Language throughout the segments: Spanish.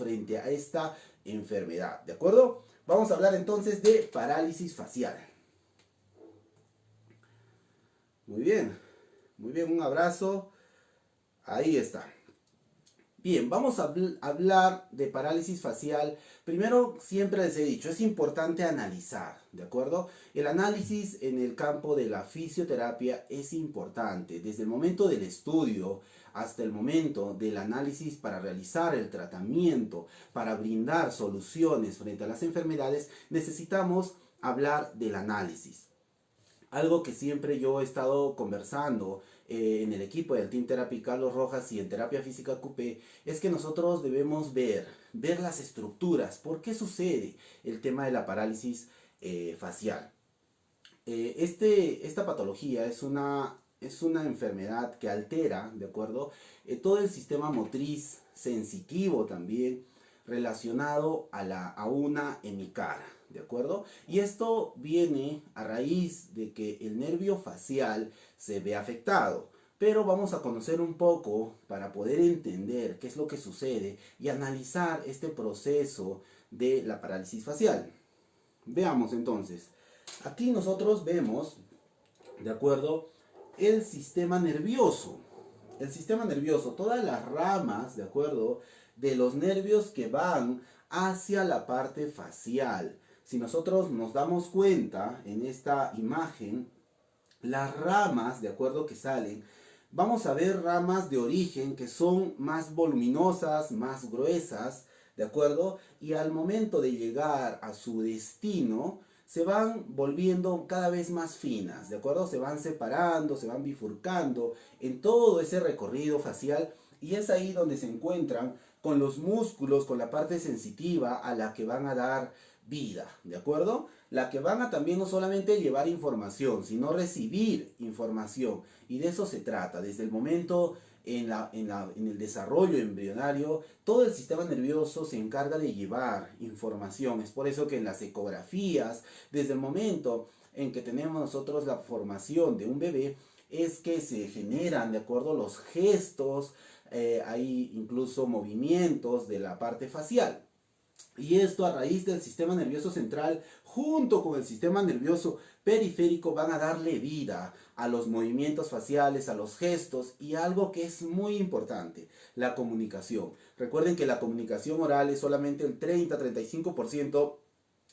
frente a esta enfermedad, ¿de acuerdo? Vamos a hablar entonces de parálisis facial. Muy bien, un abrazo. Ahí está. Bien, vamos a hablar de parálisis facial. Primero, siempre les he dicho, es importante analizar, ¿de acuerdo? El análisis en el campo de la fisioterapia es importante. Desde el momento del estudio hasta el momento del análisis para realizar el tratamiento, para brindar soluciones frente a las enfermedades, necesitamos hablar del análisis. Algo que siempre yo he estado conversando en el equipo del Team Therapy Carlos Rojas y en Terapia Física QP es que nosotros debemos ver las estructuras. ¿Por qué sucede el tema de la parálisis facial? Esta patología es una enfermedad que altera, ¿de acuerdo? Todo el sistema motriz sensitivo también relacionado a una hemicara, ¿de acuerdo? Y esto viene a raíz de que el nervio facial se ve afectado. Pero vamos a conocer un poco para poder entender qué es lo que sucede y analizar este proceso de la parálisis facial. Veamos entonces. Aquí nosotros vemos, ¿de acuerdo?, el sistema nervioso. El sistema nervioso, todas las ramas, ¿de acuerdo?, de los nervios que van hacia la parte facial. Si nosotros nos damos cuenta en esta imagen, las ramas, ¿de acuerdo?, que salen, vamos a ver ramas de origen que son más voluminosas, más gruesas, ¿de acuerdo? Y al momento de llegar a su destino, se van volviendo cada vez más finas, ¿de acuerdo? Se van separando, se van bifurcando en todo ese recorrido facial y es ahí donde se encuentran con los músculos, con la parte sensitiva a la que van a dar vida, ¿de acuerdo? La que van a también no solamente llevar información, sino recibir información. Y de eso se trata, desde el momento en el desarrollo embrionario, todo el sistema nervioso se encarga de llevar información. Es por eso que en las ecografías, desde el momento en que tenemos nosotros la formación de un bebé, es que se generan, de acuerdo, los gestos, hay incluso movimientos de la parte facial. Y esto a raíz del sistema nervioso central junto con el sistema nervioso periférico van a darle vida a los movimientos faciales, a los gestos y algo que es muy importante, la comunicación. Recuerden que la comunicación oral es solamente el 30-35%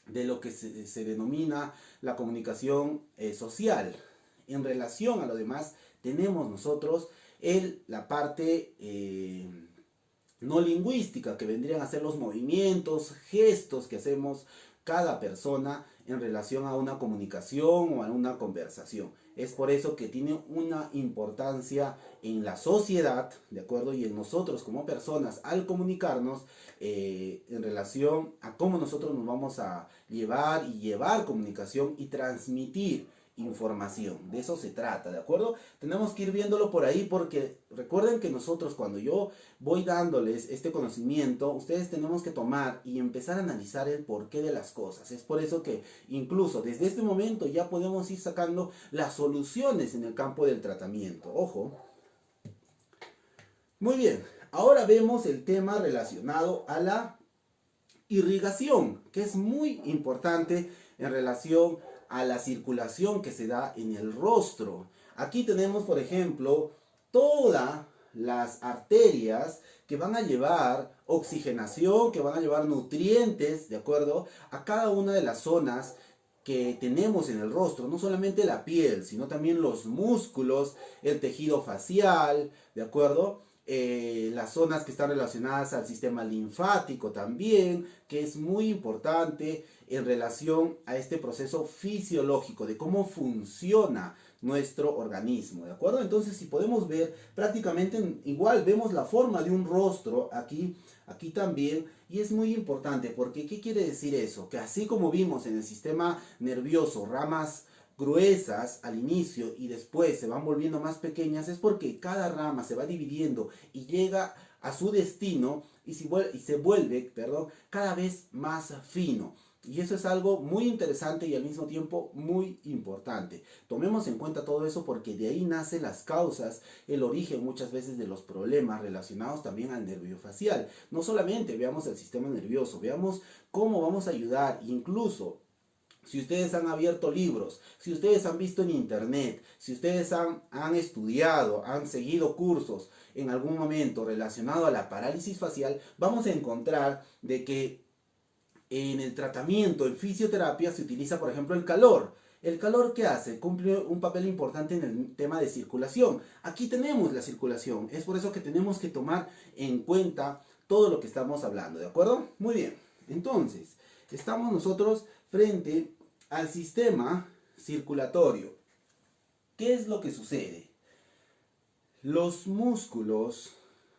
de lo que se denomina la comunicación social. En relación a lo demás, tenemos nosotros la parte no lingüística, que vendrían a ser los movimientos, gestos que hacemos cada persona en relación a una comunicación o a una conversación. Es por eso que tiene una importancia en la sociedad, ¿de acuerdo? Y en nosotros como personas al comunicarnos en relación a cómo nosotros nos vamos a llevar comunicación y transmitir información. De eso se trata, ¿de acuerdo? Tenemos que ir viéndolo por ahí porque recuerden que nosotros cuando yo voy dándoles este conocimiento, ustedes tenemos que tomar y empezar a analizar el porqué de las cosas. Es por eso que incluso desde este momento ya podemos ir sacando las soluciones en el campo del tratamiento. Ojo. Muy bien, ahora vemos el tema relacionado a la irrigación, que es muy importante en relación a la circulación que se da en el rostro. Aquí tenemos, por ejemplo, todas las arterias que van a llevar oxigenación, que van a llevar nutrientes, ¿de acuerdo?, a cada una de las zonas que tenemos en el rostro, no solamente la piel, sino también los músculos, el tejido facial, ¿de acuerdo? Las zonas que están relacionadas al sistema linfático también, que es muy importante en relación a este proceso fisiológico de cómo funciona nuestro organismo, ¿de acuerdo? Entonces, si podemos ver, prácticamente igual vemos la forma de un rostro aquí también, y es muy importante, porque ¿qué quiere decir eso? Que así como vimos en el sistema nervioso ramas gruesas al inicio y después se van volviendo más pequeñas, es porque cada rama se va dividiendo y llega a su destino y se vuelve, cada vez más fino. Y eso es algo muy interesante y al mismo tiempo muy importante. Tomemos en cuenta todo eso porque de ahí nacen las causas, el origen muchas veces de los problemas relacionados también al nervio facial. No solamente veamos el sistema nervioso, veamos cómo vamos a ayudar, incluso si ustedes han abierto libros, si ustedes han visto en internet, si ustedes han estudiado, han seguido cursos en algún momento relacionado a la parálisis facial, vamos a encontrar de que en el tratamiento, en fisioterapia, se utiliza, por ejemplo, el calor. ¿El calor qué hace? Cumple un papel importante en el tema de circulación. Aquí tenemos la circulación. Es por eso que tenemos que tomar en cuenta todo lo que estamos hablando, ¿de acuerdo? Muy bien. Entonces, estamos nosotros frente al sistema circulatorio. ¿Qué es lo que sucede? Los músculos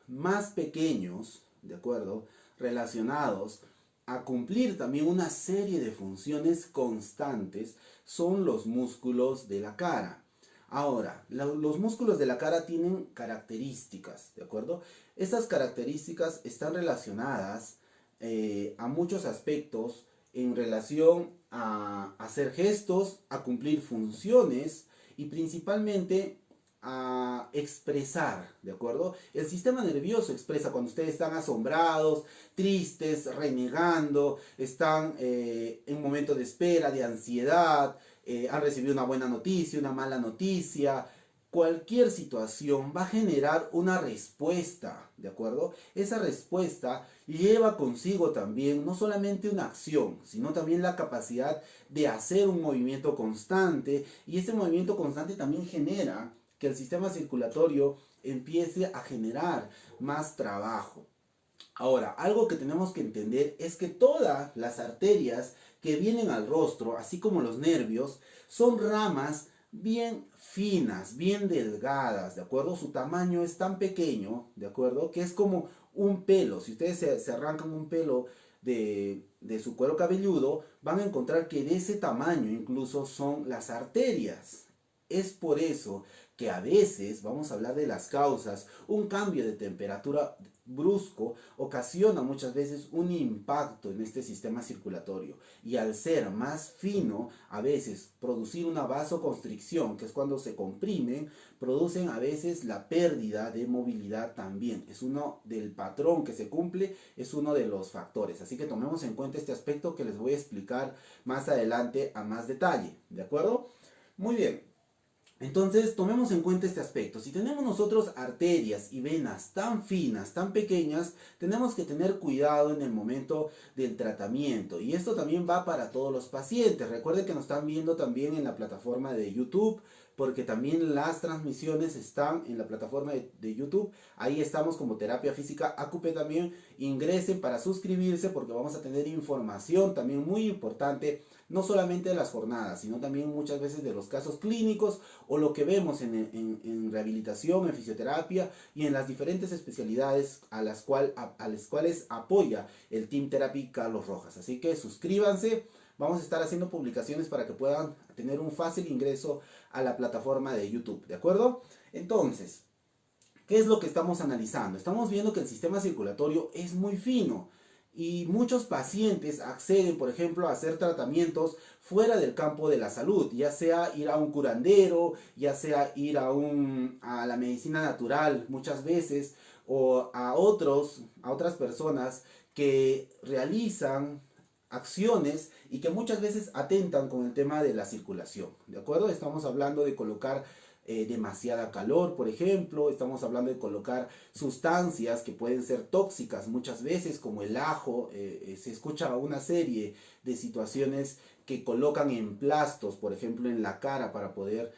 más pequeños, ¿de acuerdo? Relacionados a cumplir también una serie de funciones constantes son los músculos de la cara. Ahora, los músculos de la cara tienen características, ¿de acuerdo? Estas características están relacionadas a muchos aspectos en relación a hacer gestos, a cumplir funciones y principalmente a expresar, ¿de acuerdo? El sistema nervioso expresa cuando ustedes están asombrados, tristes, renegando, están en un momento de espera, de ansiedad, han recibido una buena noticia, una mala noticia. Cualquier situación va a generar una respuesta, ¿de acuerdo? Esa respuesta lleva consigo también no solamente una acción, sino también la capacidad de hacer un movimiento constante, y ese movimiento constante también genera que el sistema circulatorio empiece a generar más trabajo. Ahora, algo que tenemos que entender es que todas las arterias que vienen al rostro, así como los nervios, son ramas bien finas, bien delgadas, ¿de acuerdo? Su tamaño es tan pequeño, ¿de acuerdo? Que es como un pelo. Si ustedes se arrancan un pelo de su cuero cabelludo, van a encontrar que de ese tamaño incluso son las arterias. Es por eso que a veces, vamos a hablar de las causas, un cambio de temperatura brusco ocasiona muchas veces un impacto en este sistema circulatorio, y al ser más fino, a veces producir una vasoconstricción, que es cuando se comprimen, producen a veces la pérdida de movilidad también. Es uno del patrón que se cumple, es uno de los factores. Así que tomemos en cuenta este aspecto que les voy a explicar más adelante a más detalle, ¿de acuerdo? Muy bien. Entonces, tomemos en cuenta este aspecto. Si tenemos nosotros arterias y venas tan finas, tan pequeñas, tenemos que tener cuidado en el momento del tratamiento. Y esto también va para todos los pacientes. Recuerden que nos están viendo también en la plataforma de YouTube, porque también las transmisiones están en la plataforma de YouTube. Ahí estamos como Terapia Física ACUPE también. Ingresen para suscribirse, porque vamos a tener información también muy importante, no solamente de las jornadas, sino también muchas veces de los casos clínicos o lo que vemos en rehabilitación, en fisioterapia y en las diferentes especialidades a las cuales apoya el Team Therapy Carlos Rojas. Así que suscríbanse, vamos a estar haciendo publicaciones para que puedan tener un fácil ingreso a la plataforma de YouTube, ¿de acuerdo? Entonces, ¿qué es lo que estamos analizando? Estamos viendo que el sistema circulatorio es muy fino y muchos pacientes acceden, por ejemplo, a hacer tratamientos fuera del campo de la salud, ya sea ir a un curandero, ya sea ir a la medicina natural muchas veces, o a otras personas que realizan acciones y que muchas veces atentan con el tema de la circulación, ¿de acuerdo? Estamos hablando de colocar demasiada calor, por ejemplo. Estamos hablando de colocar sustancias que pueden ser tóxicas muchas veces, como el ajo. Se escucha una serie de situaciones que colocan emplastos, por ejemplo, en la cara para poder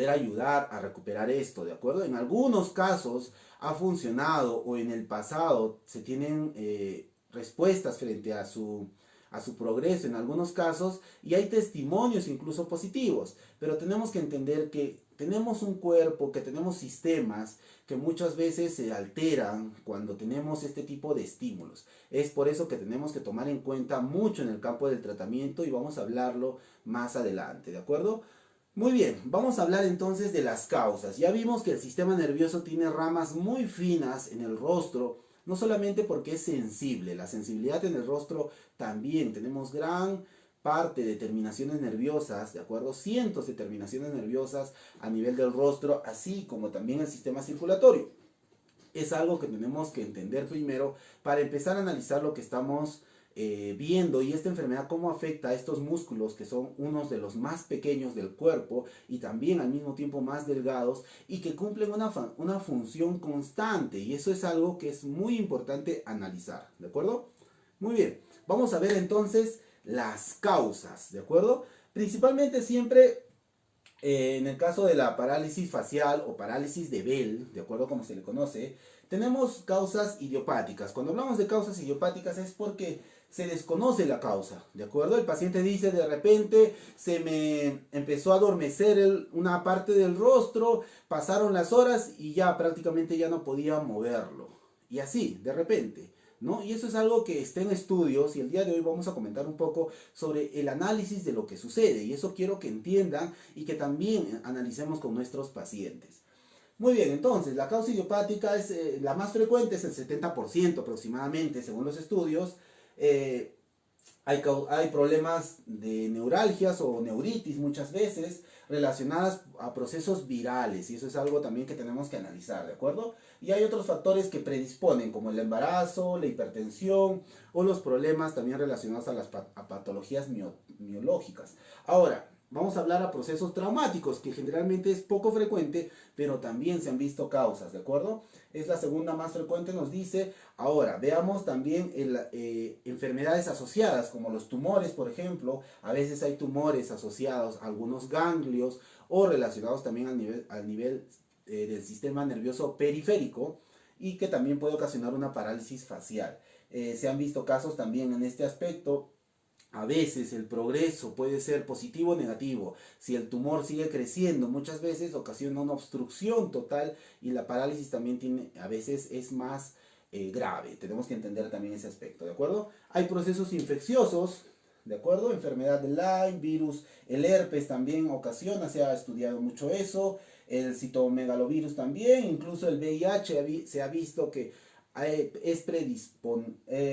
ayudar a recuperar esto, ¿de acuerdo? En algunos casos ha funcionado, o en el pasado se tienen respuestas frente a su progreso en algunos casos, y hay testimonios incluso positivos, pero tenemos que entender que tenemos un cuerpo, que tenemos sistemas que muchas veces se alteran cuando tenemos este tipo de estímulos. Es por eso que tenemos que tomar en cuenta mucho en el campo del tratamiento, y vamos a hablarlo más adelante, ¿de acuerdo? Muy bien, vamos a hablar entonces de las causas. Ya vimos que el sistema nervioso tiene ramas muy finas en el rostro, No solamente porque es sensible, la sensibilidad en el rostro también, tenemos gran parte de terminaciones nerviosas, ¿de acuerdo? Cientos de terminaciones nerviosas a nivel del rostro, así como también el sistema circulatorio. Es algo que tenemos que entender primero para empezar a analizar lo que estamos viendo, y esta enfermedad cómo afecta a estos músculos que son unos de los más pequeños del cuerpo y también al mismo tiempo más delgados y que cumplen una función constante, y eso es algo que es muy importante analizar, ¿de acuerdo? Muy bien, vamos a ver entonces las causas, ¿de acuerdo? Principalmente siempre en el caso de la parálisis facial o parálisis de Bell, de acuerdo a como se le conoce, tenemos causas idiopáticas. Cuando hablamos de causas idiopáticas es porque se desconoce la causa, ¿de acuerdo? El paciente dice, de repente se me empezó a adormecer una parte del rostro, pasaron las horas y ya prácticamente ya no podía moverlo. Y así, de repente, ¿no? Y eso es algo que está en estudios, y el día de hoy vamos a comentar un poco sobre el análisis de lo que sucede, y eso quiero que entiendan y que también analicemos con nuestros pacientes. Muy bien, entonces la causa idiopática es la más frecuente, es el 70% aproximadamente según los estudios. Eh, hay problemas de neuralgias o neuritis muchas veces relacionadas a procesos virales, y eso es algo también que tenemos que analizar, ¿de acuerdo? Y hay otros factores que predisponen, como el embarazo, la hipertensión o los problemas también relacionados a las patologías miológicas. Ahora, vamos a hablar a procesos traumáticos, que generalmente es poco frecuente, pero también se han visto causas, ¿de acuerdo? Es la segunda más frecuente, nos dice. Ahora, veamos también enfermedades asociadas, como los tumores, por ejemplo. A veces hay tumores asociados a algunos ganglios o relacionados también al nivel del sistema nervioso periférico, y que también puede ocasionar una parálisis facial. Se han visto casos también en este aspecto. A veces el progreso puede ser positivo o negativo. Si el tumor sigue creciendo, muchas veces ocasiona una obstrucción total, y la parálisis también a veces es más grave. Tenemos que entender también ese aspecto, ¿de acuerdo? Hay procesos infecciosos, ¿de acuerdo? Enfermedad de Lyme, virus, el herpes también ocasiona, se ha estudiado mucho eso, el citomegalovirus también, incluso el VIH se ha visto que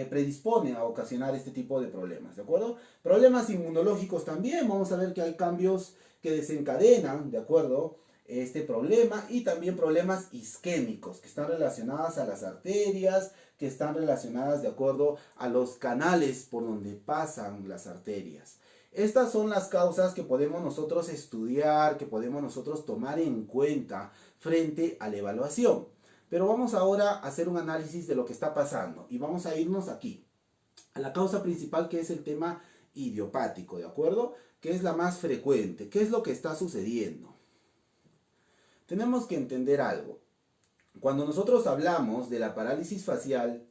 predispone a ocasionar este tipo de problemas, ¿de acuerdo? Problemas inmunológicos también, vamos a ver que hay cambios que desencadenan, ¿de acuerdo?, este problema, y también problemas isquémicos, que están relacionadas a las arterias, que están relacionadas de acuerdo a los canales por donde pasan las arterias. Estas son las causas que podemos nosotros estudiar, que podemos nosotros tomar en cuenta frente a la evaluación. Pero vamos ahora a hacer un análisis de lo que está pasando, y vamos a irnos aquí, a la causa principal, que es el tema idiopático, ¿de acuerdo? Que es la más frecuente. ¿Qué es lo que está sucediendo? Tenemos que entender algo. Cuando nosotros hablamos de la parálisis facial,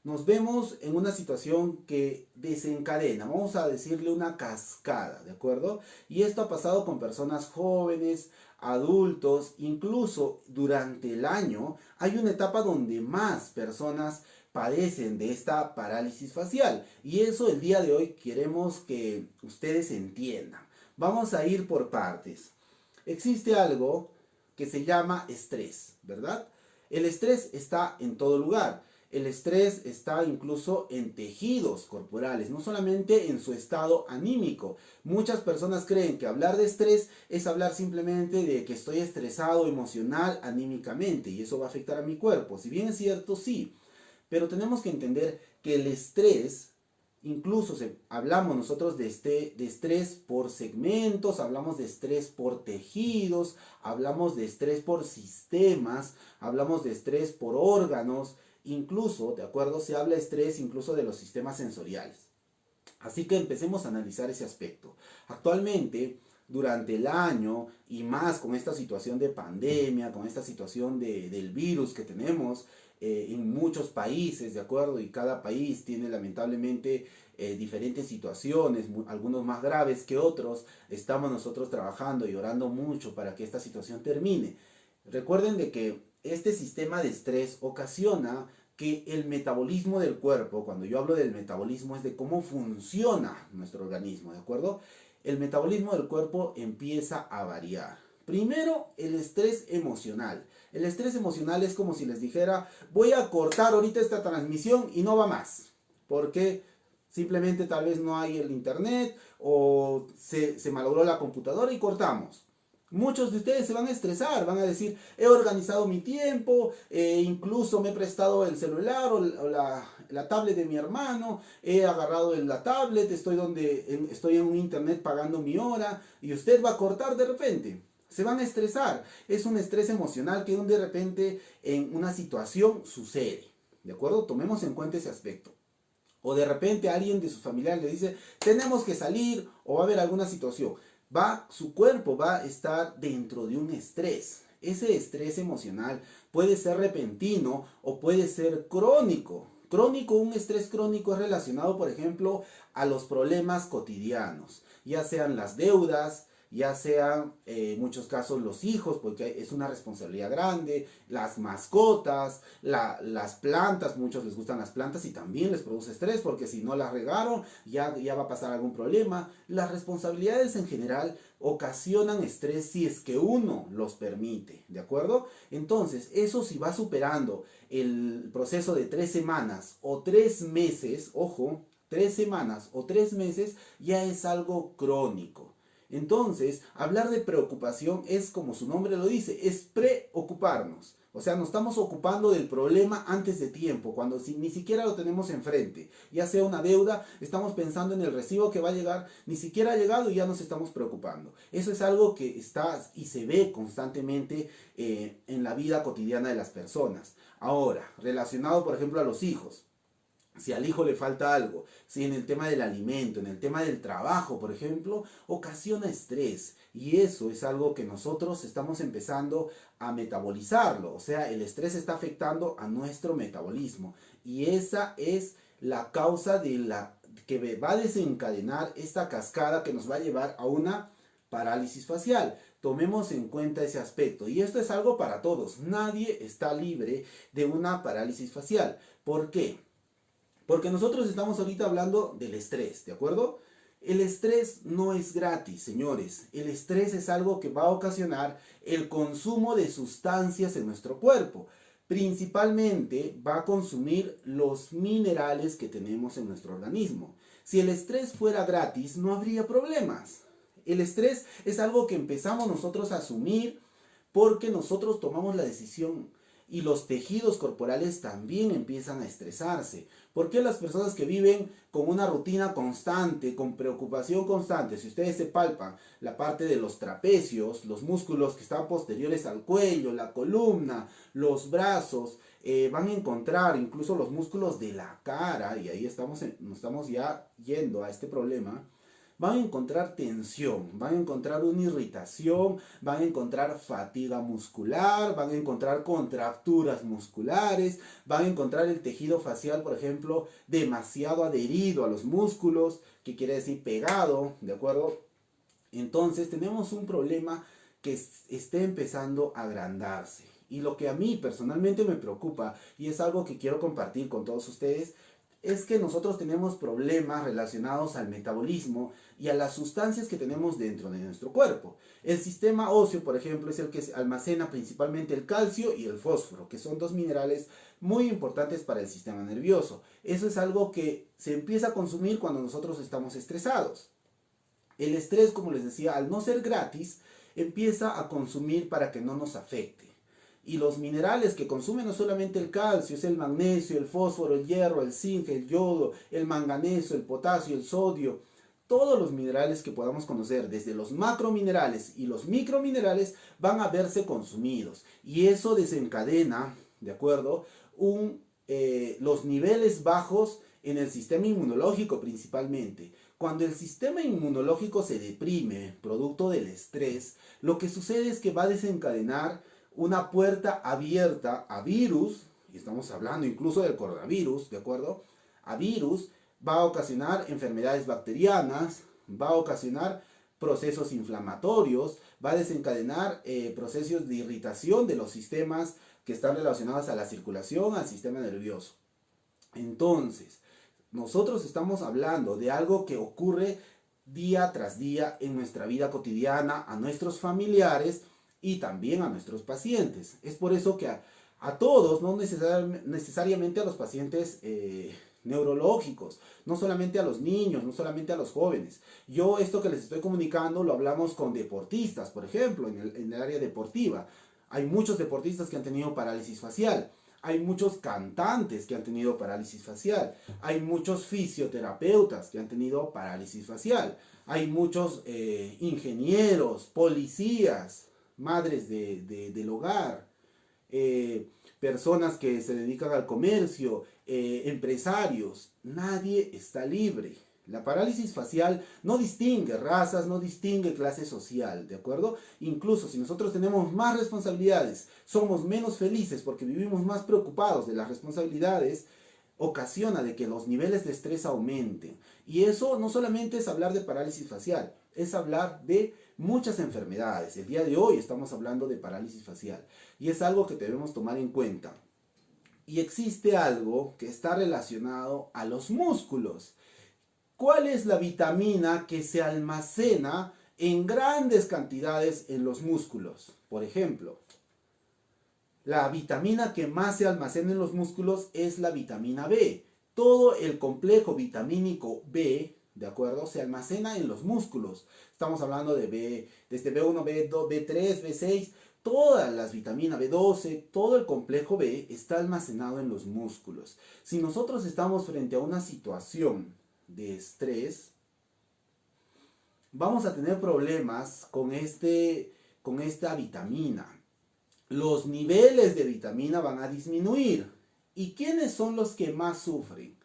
nos vemos en una situación que desencadena, vamos a decirle una cascada, ¿de acuerdo? Y esto ha pasado con personas jóvenes, adultos, incluso durante el año hay una etapa donde más personas padecen de esta parálisis facial, y eso el día de hoy queremos que ustedes entiendan. Vamos a ir por partes. Existe algo que se llama estrés, ¿verdad? El estrés está en todo lugar. El estrés está incluso en tejidos corporales, no solamente en su estado anímico. Muchas personas creen que hablar de estrés es hablar simplemente de que estoy estresado emocional, anímicamente, y eso va a afectar a mi cuerpo. Si bien es cierto, sí, pero tenemos que entender que el estrés, incluso hablamos nosotros de estrés por segmentos, hablamos de estrés por tejidos, hablamos de estrés por sistemas, hablamos de estrés por órganos. Incluso, ¿de acuerdo? Se habla de estrés incluso de los sistemas sensoriales. Así que empecemos a analizar ese aspecto. Actualmente, durante el año, y más con esta situación de pandemia, con esta situación del virus que tenemos en muchos países, ¿de acuerdo? Y cada país tiene lamentablemente diferentes situaciones, algunos más graves que otros. Estamos nosotros trabajando y orando mucho para que esta situación termine. Recuerden de que este sistema de estrés ocasiona que el metabolismo del cuerpo, cuando yo hablo del metabolismo es de cómo funciona nuestro organismo, ¿de acuerdo? El metabolismo del cuerpo empieza a variar. Primero, el estrés emocional. El estrés emocional es como si les dijera, voy a cortar ahorita esta transmisión y no va más. Porque simplemente tal vez no hay el internet o se malogró la computadora y cortamos. Muchos de ustedes se van a estresar, van a decir, he organizado mi tiempo, incluso me he prestado el celular o la tablet de mi hermano, he agarrado la tablet, estoy en un internet pagando mi hora y usted va a cortar de repente. Se van a estresar. Es un estrés emocional que de repente en una situación sucede. ¿De acuerdo? Tomemos en cuenta ese aspecto. O de repente alguien de sus familiares le dice, tenemos que salir o va a haber alguna situación. Su cuerpo va a estar dentro de un estrés. Ese estrés emocional puede ser repentino o puede ser crónico. Un estrés crónico es relacionado, por ejemplo, a los problemas cotidianos, ya sean las deudas, ya sean en muchos casos los hijos, porque es una responsabilidad grande, las mascotas, las plantas, muchos les gustan las plantas y también les produce estrés, porque si no las regaron, ya va a pasar algún problema. Las responsabilidades en general ocasionan estrés si es que uno los permite, ¿de acuerdo? Entonces, eso si va superando el proceso de 3 semanas o 3 meses, ojo, 3 semanas o 3 meses, ya es algo crónico. Entonces, hablar de preocupación es, como su nombre lo dice, es preocuparnos. O sea, nos estamos ocupando del problema antes de tiempo, cuando ni siquiera lo tenemos enfrente. Ya sea una deuda, estamos pensando en el recibo que va a llegar, ni siquiera ha llegado y ya nos estamos preocupando. Eso es algo que está y se ve constantemente en la vida cotidiana de las personas. Ahora, relacionado por ejemplo a los hijos. Si al hijo le falta algo, si en el tema del alimento, en el tema del trabajo, por ejemplo, ocasiona estrés. Y eso es algo que nosotros estamos empezando a metabolizarlo. O sea, el estrés está afectando a nuestro metabolismo. Y esa es la causa que va a desencadenar esta cascada que nos va a llevar a una parálisis facial. Tomemos en cuenta ese aspecto. Y esto es algo para todos. Nadie está libre de una parálisis facial. ¿Por qué? Porque nosotros estamos ahorita hablando del estrés, ¿de acuerdo? El estrés no es gratis, señores. El estrés es algo que va a ocasionar el consumo de sustancias en nuestro cuerpo. Principalmente va a consumir los minerales que tenemos en nuestro organismo. Si el estrés fuera gratis, no habría problemas. El estrés es algo que empezamos nosotros a asumir porque nosotros tomamos la decisión. Y los tejidos corporales también empiezan a estresarse. ¿Por qué las personas que viven con una rutina constante, con preocupación constante, si ustedes se palpan la parte de los trapecios, los músculos que están posteriores al cuello, la columna, los brazos, van a encontrar incluso los músculos de la cara, y ahí nos estamos ya yendo a este problema, van a encontrar tensión, van a encontrar una irritación, van a encontrar fatiga muscular, van a encontrar contracturas musculares, van a encontrar el tejido facial, por ejemplo, demasiado adherido a los músculos, que quiere decir pegado, ¿de acuerdo? Entonces tenemos un problema que esté empezando a agrandarse. Y lo que a mí personalmente me preocupa, y es algo que quiero compartir con todos ustedes, es que nosotros tenemos problemas relacionados al metabolismo y a las sustancias que tenemos dentro de nuestro cuerpo. El sistema óseo, por ejemplo, es el que almacena principalmente el calcio y el fósforo, que son dos minerales muy importantes para el sistema nervioso. Eso es algo que se empieza a consumir cuando nosotros estamos estresados. El estrés, como les decía, al no ser gratis, empieza a consumir para que no nos afecte. Y los minerales que consumen no solamente el calcio, es el magnesio, el fósforo, el hierro, el zinc, el yodo, el manganeso, el potasio, el sodio. Todos los minerales que podamos conocer, desde los macrominerales y los microminerales, van a verse consumidos. Y eso desencadena, ¿de acuerdo?, los niveles bajos en el sistema inmunológico principalmente. Cuando el sistema inmunológico se deprime, producto del estrés, lo que sucede es que va a desencadenar una puerta abierta a virus, y estamos hablando incluso del coronavirus, ¿de acuerdo? A virus, va a ocasionar enfermedades bacterianas, va a ocasionar procesos inflamatorios, va a desencadenar procesos de irritación de los sistemas que están relacionados a la circulación, al sistema nervioso. Entonces, nosotros estamos hablando de algo que ocurre día tras día en nuestra vida cotidiana, a nuestros familiares, y también a nuestros pacientes. Es por eso que a todos, no necesariamente a los pacientes neurológicos, no solamente a los niños, no solamente a los jóvenes. Yo esto que les estoy comunicando lo hablamos con deportistas, por ejemplo, en el área deportiva. Hay muchos deportistas que han tenido parálisis facial. Hay muchos cantantes que han tenido parálisis facial. Hay muchos fisioterapeutas que han tenido parálisis facial. Hay muchos ingenieros, policías, madres del hogar, personas que se dedican al comercio, empresarios. Nadie está libre. La parálisis facial no distingue razas, no distingue clase social, ¿de acuerdo? Incluso si nosotros tenemos más responsabilidades, somos menos felices porque vivimos más preocupados de las responsabilidades, ocasiona de que los niveles de estrés aumenten. Y eso no solamente es hablar de parálisis facial, es hablar de muchas enfermedades. El día de hoy estamos hablando de parálisis facial y es algo que debemos tomar en cuenta. Y existe algo que está relacionado a los músculos. ¿Cuál es la vitamina que se almacena en grandes cantidades en los músculos? Por ejemplo, la vitamina que más se almacena en los músculos es la vitamina B. Todo el complejo vitamínico B, ¿de acuerdo?, se almacena en los músculos. Estamos hablando de B, desde B1, B2, B3, B6, todas las vitaminas B12, todo el complejo B está almacenado en los músculos. Si nosotros estamos frente a una situación de estrés, vamos a tener problemas con esta vitamina. Los niveles de vitamina van a disminuir. ¿Y quiénes son los que más sufren?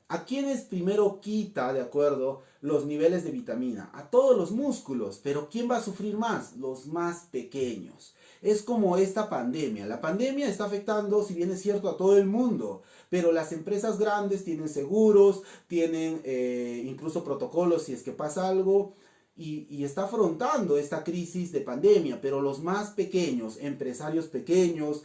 ¿A quiénes primero quita, de acuerdo, los niveles de vitamina? A todos los músculos, pero ¿quién va a sufrir más? Los más pequeños. Es como esta pandemia. La pandemia está afectando, si bien es cierto, a todo el mundo, pero las empresas grandes tienen seguros, tienen incluso protocolos si es que pasa algo, y está afrontando esta crisis de pandemia, pero los más pequeños, empresarios pequeños,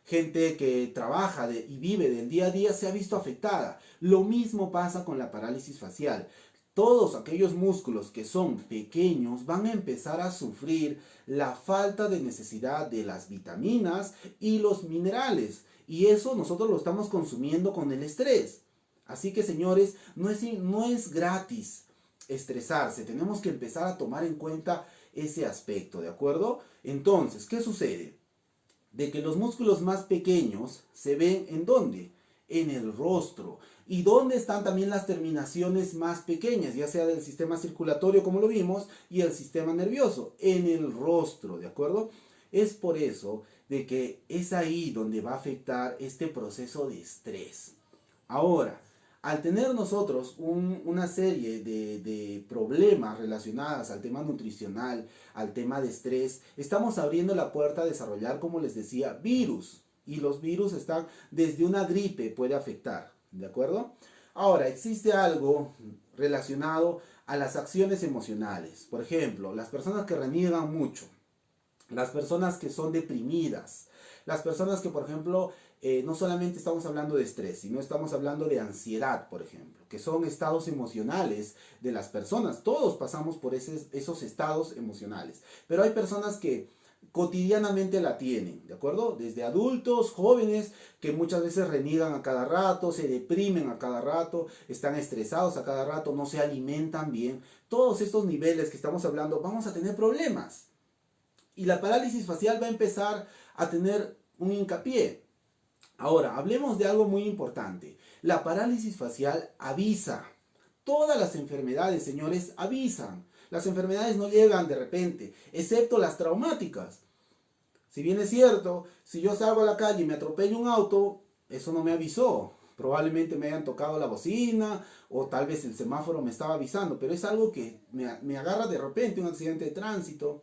gente que trabaja y vive del día a día, se ha visto afectada. Lo mismo pasa con la parálisis facial. Todos aquellos músculos que son pequeños van a empezar a sufrir la falta de necesidad de las vitaminas y los minerales. Y eso nosotros lo estamos consumiendo con el estrés. Así que, señores, no es gratis estresarse. Tenemos que empezar a tomar en cuenta ese aspecto, ¿de acuerdo? Entonces, ¿qué sucede? De que los músculos más pequeños se ven ¿en dónde? En el rostro. ¿Y dónde están también las terminaciones más pequeñas? Ya sea del sistema circulatorio, como lo vimos, y el sistema nervioso. En el rostro, ¿de acuerdo? Es por eso de que es ahí donde va a afectar este proceso de estrés. Ahora, al tener nosotros una serie de problemas relacionados al tema nutricional, al tema de estrés, estamos abriendo la puerta a desarrollar, como les decía, virus. Y los virus están desde una gripe, puede afectar, ¿de acuerdo? Ahora, existe algo relacionado a las acciones emocionales. Por ejemplo, las personas que reniegan mucho, las personas que son deprimidas, las personas que, por ejemplo, no solamente estamos hablando de estrés, sino estamos hablando de ansiedad, por ejemplo, que son estados emocionales de las personas. Todos pasamos por esos estados emocionales, pero hay personas que cotidianamente la tienen, ¿de acuerdo? Desde adultos, jóvenes, que muchas veces reniegan a cada rato, se deprimen a cada rato, están estresados a cada rato, no se alimentan bien. Todos estos niveles que estamos hablando, vamos a tener problemas. Y la parálisis facial va a empezar a tener un hincapié. Ahora, hablemos de algo muy importante. La parálisis facial avisa. Todas las enfermedades, señores, avisan. Las enfermedades no llegan de repente, excepto las traumáticas. Si bien es cierto, si yo salgo a la calle y me atropello un auto, eso no me avisó. Probablemente me hayan tocado la bocina o tal vez el semáforo me estaba avisando, pero es algo que me agarra de repente, un accidente de tránsito.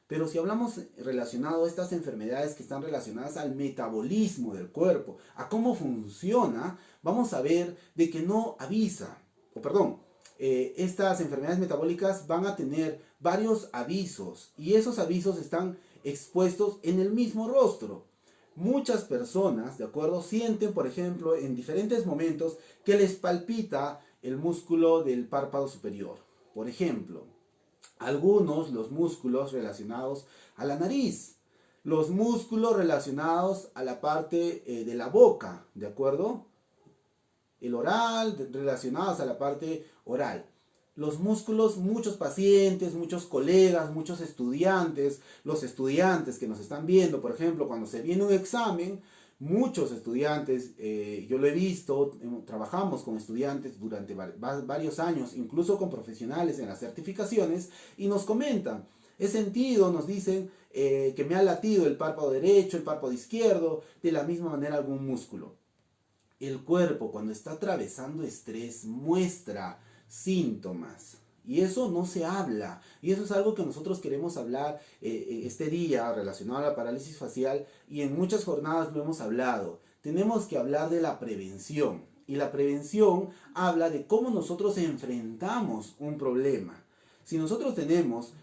Pero si hablamos relacionado a estas enfermedades que están relacionadas al metabolismo del cuerpo, a cómo funciona, vamos a ver de que no avisa, estas enfermedades metabólicas van a tener varios avisos y esos avisos están expuestos en el mismo rostro. Muchas personas, ¿de acuerdo?, sienten, por ejemplo, en diferentes momentos que les palpita el músculo del párpado superior, por ejemplo. Algunos, los músculos relacionados a la nariz, los músculos relacionados a la parte de la boca, ¿de acuerdo? El oral, relacionados a la parte oral. Los músculos, muchos pacientes, muchos colegas, muchos estudiantes, los estudiantes que nos están viendo, por ejemplo, cuando se viene un examen, muchos estudiantes, yo lo he visto, trabajamos con estudiantes durante varios años, incluso con profesionales en las certificaciones, y nos comentan, he sentido, nos dicen, que me ha latido el párpado derecho, el párpado izquierdo, de la misma manera algún músculo. El cuerpo cuando está atravesando estrés muestra síntomas. Y eso no se habla. Y eso es algo que nosotros queremos hablar este día relacionado a la parálisis facial. Y en muchas jornadas lo hemos hablado. Tenemos que hablar de la prevención. Y la prevención habla de cómo nosotros enfrentamos un problema. Si nosotros tenemos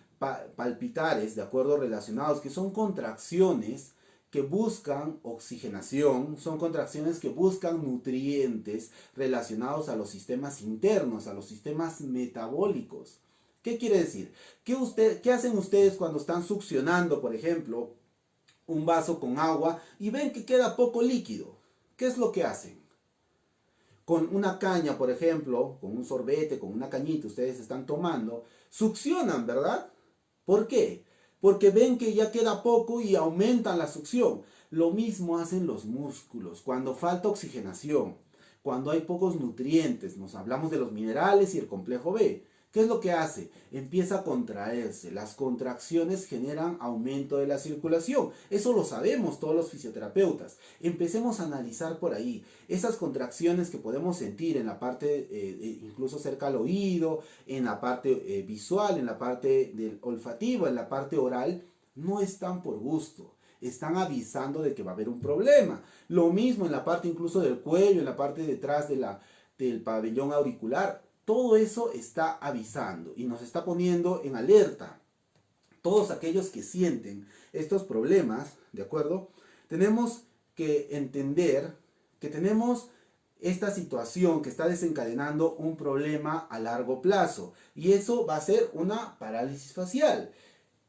palpitares, de acuerdo, relacionados, que son contracciones que buscan oxigenación, son contracciones que buscan nutrientes relacionados a los sistemas internos, a los sistemas metabólicos. ¿Qué quiere decir? ¿Qué hacen ustedes cuando están succionando, por ejemplo, un vaso con agua y ven que queda poco líquido? ¿Qué es lo que hacen? Con una caña, por ejemplo, con un sorbete, con una cañita, ustedes están tomando, succionan, ¿verdad? ¿Por qué? Porque ven que ya queda poco y aumentan la succión. Lo mismo hacen los músculos. Cuando falta oxigenación, cuando hay pocos nutrientes, nos hablamos de los minerales y el complejo B. ¿Qué es lo que hace? Empieza a contraerse. Las contracciones generan aumento de la circulación. Eso lo sabemos todos los fisioterapeutas. Empecemos a analizar por ahí esas contracciones que podemos sentir en la parte, incluso cerca al oído, en la parte visual, en la parte del olfativo, en la parte oral, no están por gusto. Están avisando de que va a haber un problema. Lo mismo en la parte incluso del cuello, en la parte detrás del pabellón auricular. Todo eso está avisando y nos está poniendo en alerta. Todos aquellos que sienten estos problemas, ¿de acuerdo? Tenemos que entender que tenemos esta situación que está desencadenando un problema a largo plazo. Y eso va a ser una parálisis facial.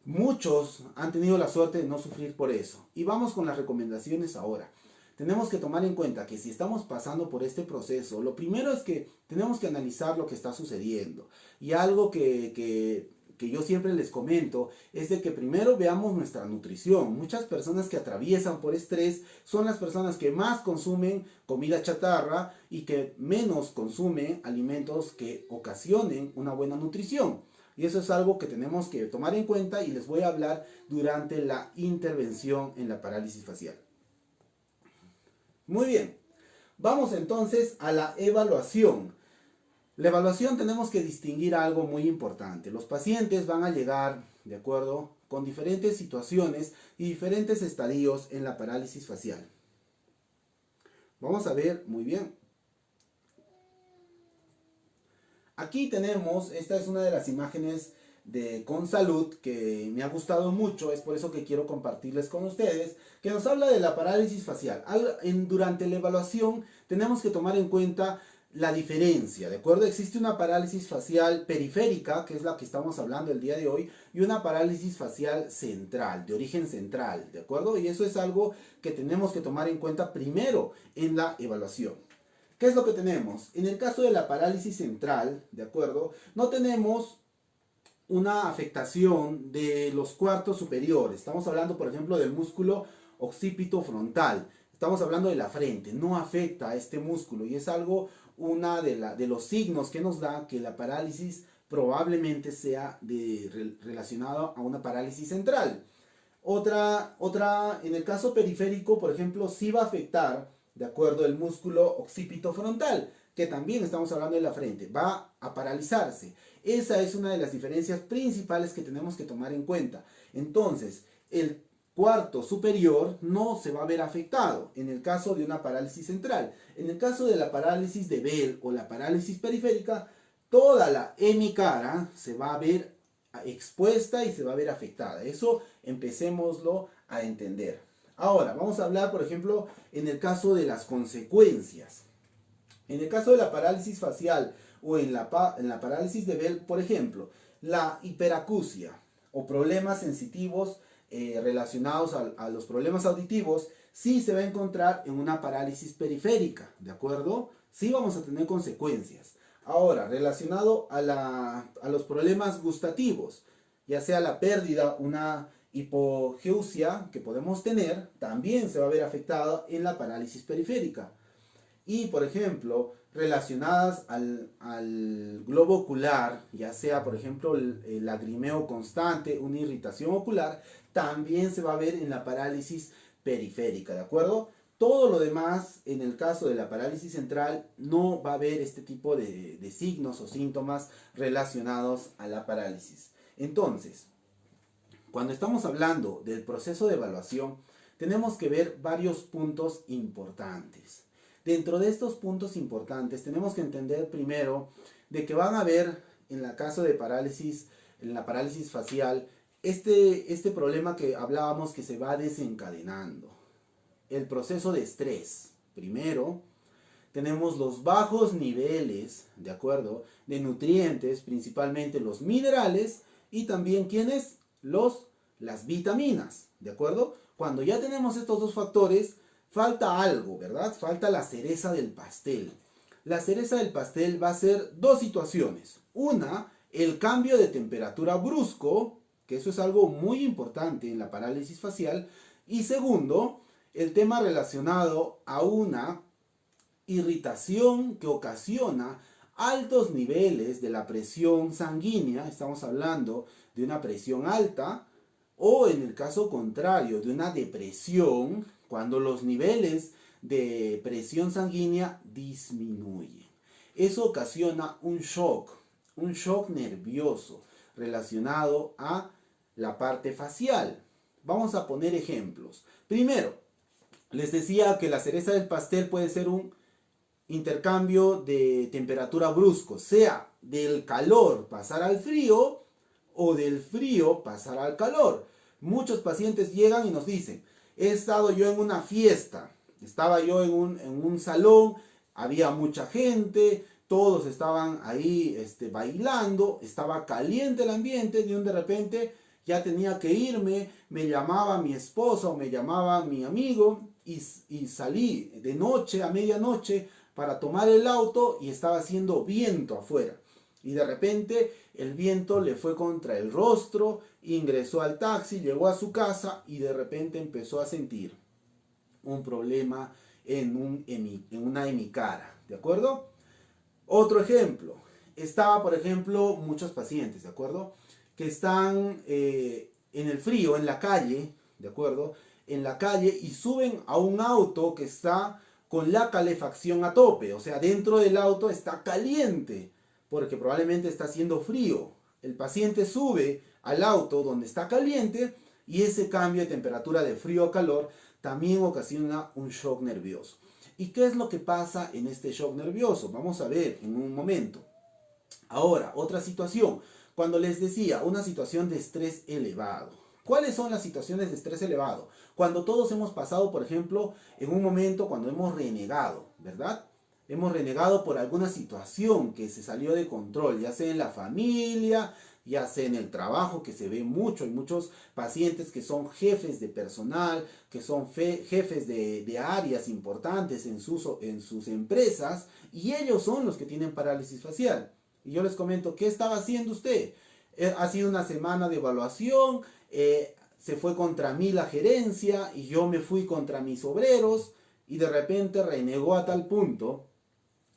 Muchos han tenido la suerte de no sufrir por eso. Y vamos con las recomendaciones ahora. Tenemos que tomar en cuenta que si estamos pasando por este proceso, lo primero es que tenemos que analizar lo que está sucediendo. Y algo que yo siempre les comento es de que primero veamos nuestra nutrición. Muchas personas que atraviesan por estrés son las personas que más consumen comida chatarra y que menos consumen alimentos que ocasionen una buena nutrición. Y eso es algo que tenemos que tomar en cuenta y les voy a hablar durante la intervención en la parálisis facial. Muy bien, vamos entonces a la evaluación. La evaluación tenemos que distinguir algo muy importante. Los pacientes van a llegar, de acuerdo, con diferentes situaciones y diferentes estadios en la parálisis facial. Vamos a ver muy bien. Aquí tenemos, esta es una de las imágenes de Consalud que me ha gustado mucho, es por eso que quiero compartirles con ustedes, que nos habla de la parálisis facial. Durante la evaluación tenemos que tomar en cuenta la diferencia, ¿de acuerdo? Existe una parálisis facial periférica, que es la que estamos hablando el día de hoy, y una parálisis facial central, de origen central, ¿de acuerdo? Y eso es algo que tenemos que tomar en cuenta primero en la evaluación. ¿Qué es lo que tenemos? En el caso de la parálisis central, ¿de acuerdo? No tenemos una afectación de los cuartos superiores. Estamos hablando, por ejemplo, del músculo occipito frontal. Estamos hablando de la frente. No afecta a este músculo y es algo, una de los signos que nos da que la parálisis probablemente sea relacionada a una parálisis central. En el caso periférico, por ejemplo, sí va a afectar, de acuerdo, el músculo occipito frontal, que también estamos hablando de la frente, va a paralizarse. Esa es una de las diferencias principales que tenemos que tomar en cuenta. Entonces, el cuarto superior no se va a ver afectado en el caso de una parálisis central. En el caso de la parálisis de Bell o la parálisis periférica, toda la hemicara se va a ver expuesta y se va a ver afectada. Eso empecémoslo a entender. Ahora, vamos a hablar, por ejemplo, en el caso de las consecuencias. En el caso de la parálisis facial o en la parálisis de Bell, por ejemplo, La hiperacusia o problemas sensitivos relacionados a los problemas auditivos sí se va a encontrar en una parálisis periférica, ¿de acuerdo? Sí vamos a tener consecuencias. Ahora, relacionado a los problemas gustativos, ya sea la pérdida, una hipogeusia que podemos tener, también se va a ver afectada en la parálisis periférica. Y, por ejemplo, relacionadas al globo ocular, ya sea, por ejemplo, el lagrimeo constante, una irritación ocular, también se va a ver en la parálisis periférica, ¿de acuerdo? Todo lo demás, en el caso de la parálisis central, no va a haber este tipo de signos o síntomas relacionados a la parálisis. Entonces, cuando estamos hablando del proceso de evaluación, tenemos que ver varios puntos importantes. Dentro de estos puntos importantes, tenemos que entender primero de que van a haber, en el caso de parálisis, en la parálisis facial, este problema que hablábamos que se va desencadenando. El proceso de estrés. Primero, tenemos los bajos niveles, ¿de acuerdo?, de nutrientes, principalmente los minerales, y también, ¿quiénes? Las vitaminas, ¿de acuerdo? Cuando ya tenemos estos dos factores, falta algo, ¿verdad? Falta la cereza del pastel. La cereza del pastel va a ser dos situaciones. Una, el cambio de temperatura brusco, que eso es algo muy importante en la parálisis facial. Y segundo, el tema relacionado a una irritación que ocasiona altos niveles de la presión sanguínea, estamos hablando de una presión alta, o en el caso contrario, de una depresión, cuando los niveles de presión sanguínea disminuyen. Eso ocasiona un shock nervioso relacionado a la parte facial. Vamos a poner ejemplos. Primero, les decía que la cereza del pastel puede ser un intercambio de temperatura brusco, sea del calor pasar al frío o del frío pasar al calor. Muchos pacientes llegan y nos dicen, he estado yo en una fiesta, estaba yo en un salón, había mucha gente, todos estaban ahí bailando, estaba caliente el ambiente, y de repente ya tenía que irme, me llamaba mi esposa o me llamaba mi amigo y salí de noche a medianoche para tomar el auto y estaba haciendo viento afuera. Y de repente el viento le fue contra el rostro, ingresó al taxi, llegó a su casa y de repente empezó a sentir un problema en una hemicara, ¿de acuerdo? Otro ejemplo, estaba por ejemplo muchos pacientes, ¿de acuerdo?, que están en el frío, en la calle, ¿de acuerdo?, en la calle y suben a un auto que está con la calefacción a tope, o sea, dentro del auto está caliente, porque probablemente está haciendo frío. El paciente sube al auto donde está caliente y ese cambio de temperatura de frío a calor también ocasiona un shock nervioso. ¿Y qué es lo que pasa en este shock nervioso? Vamos a ver en un momento. Ahora, otra situación. Cuando les decía, una situación de estrés elevado. ¿Cuáles son las situaciones de estrés elevado? Cuando todos hemos pasado, por ejemplo, en un momento cuando hemos renegado, ¿verdad? Hemos renegado por alguna situación que se salió de control, ya sea en la familia, ya sea en el trabajo, que se ve mucho. Hay muchos pacientes que son jefes de personal, que son jefes de áreas importantes en sus empresas, y ellos son los que tienen parálisis facial. Y yo les comento, ¿qué estaba haciendo usted? Ha sido una semana de evaluación, se fue contra mí la gerencia y yo me fui contra mis obreros y de repente renegó a tal punto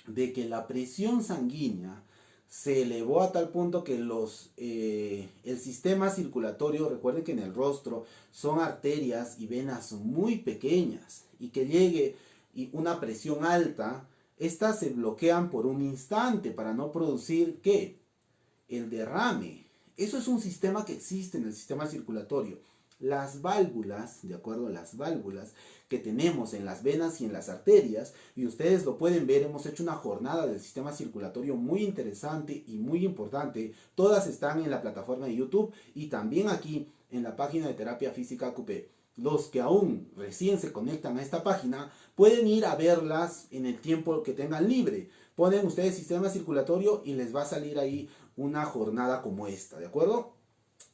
de que la presión sanguínea se elevó a tal punto que el sistema circulatorio, recuerden que en el rostro son arterias y venas muy pequeñas y que llegue una presión alta, estas se bloquean por un instante para no producir, ¿qué? El derrame. Eso es un sistema que existe en el sistema circulatorio. Las válvulas, de acuerdo a las válvulas que tenemos en las venas y en las arterias, y ustedes lo pueden ver, hemos hecho una jornada del sistema circulatorio muy interesante y muy importante. Todas están en la plataforma de YouTube y también aquí en la página de Terapia Física QP. Los que aún recién se conectan a esta página pueden ir a verlas en el tiempo que tengan libre. Ponen ustedes sistema circulatorio y les va a salir ahí una jornada como esta, ¿de acuerdo?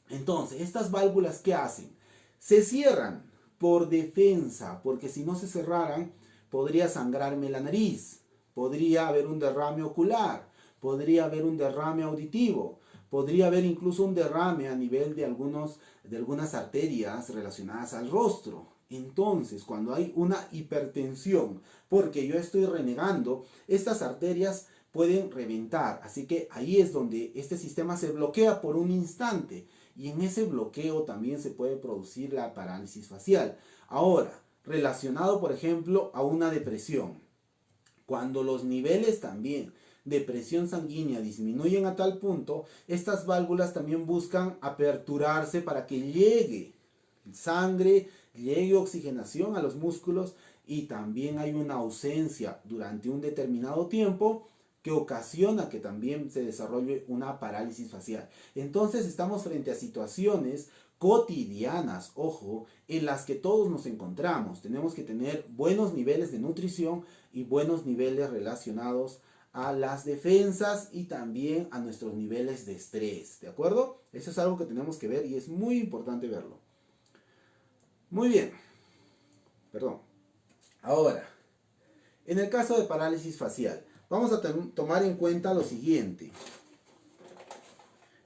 Entonces, estas válvulas, ¿qué hacen? Se cierran por defensa, porque si no se cerraran, podría sangrarme la nariz, podría haber un derrame ocular, podría haber un derrame auditivo, podría haber incluso un derrame a nivel de algunas arterias relacionadas al rostro. Entonces, cuando hay una hipertensión, porque yo estoy renegando, estas arterias pueden reventar. Así que ahí es donde este sistema se bloquea por un instante. Y en ese bloqueo también se puede producir la parálisis facial. Ahora, relacionado por ejemplo a una depresión. Cuando los niveles también de presión sanguínea disminuyen a tal punto, estas válvulas también buscan aperturarse para que llegue sangre, llegue oxigenación a los músculos, y también hay una ausencia durante un determinado tiempo que ocasiona que también se desarrolle una parálisis facial. Entonces estamos frente a situaciones cotidianas, ojo, en las que todos nos encontramos. Tenemos que tener buenos niveles de nutrición y buenos niveles relacionados a las defensas y también a nuestros niveles de estrés, ¿de acuerdo? Eso es algo que tenemos que ver y es muy importante verlo. Muy bien, perdón. Ahora, en el caso de parálisis facial, vamos a tomar en cuenta lo siguiente.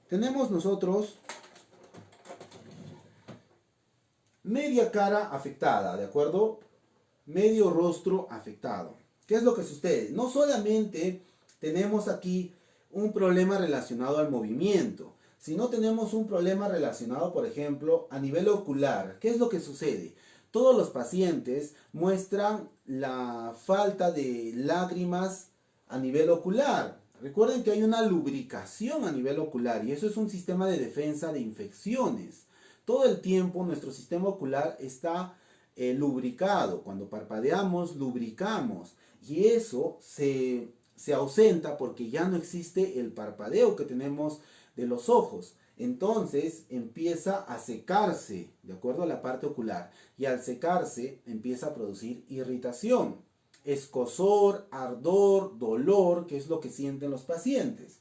Tenemos nosotros media cara afectada, ¿de acuerdo? Medio rostro afectado. ¿Qué es lo que sucede? No solamente tenemos aquí un problema relacionado al movimiento, sino tenemos un problema relacionado, por ejemplo, a nivel ocular. ¿Qué es lo que sucede? Todos los pacientes muestran la falta de lágrimas a nivel ocular. Recuerden que hay una lubricación a nivel ocular y eso es un sistema de defensa de infecciones. Todo el tiempo nuestro sistema ocular está lubricado. Cuando parpadeamos, lubricamos. Y eso se ausenta porque ya no existe el parpadeo que tenemos de los ojos. Entonces empieza a secarse, de acuerdo a la parte ocular. Y al secarse empieza a producir irritación, escozor, ardor, dolor, que es lo que sienten los pacientes.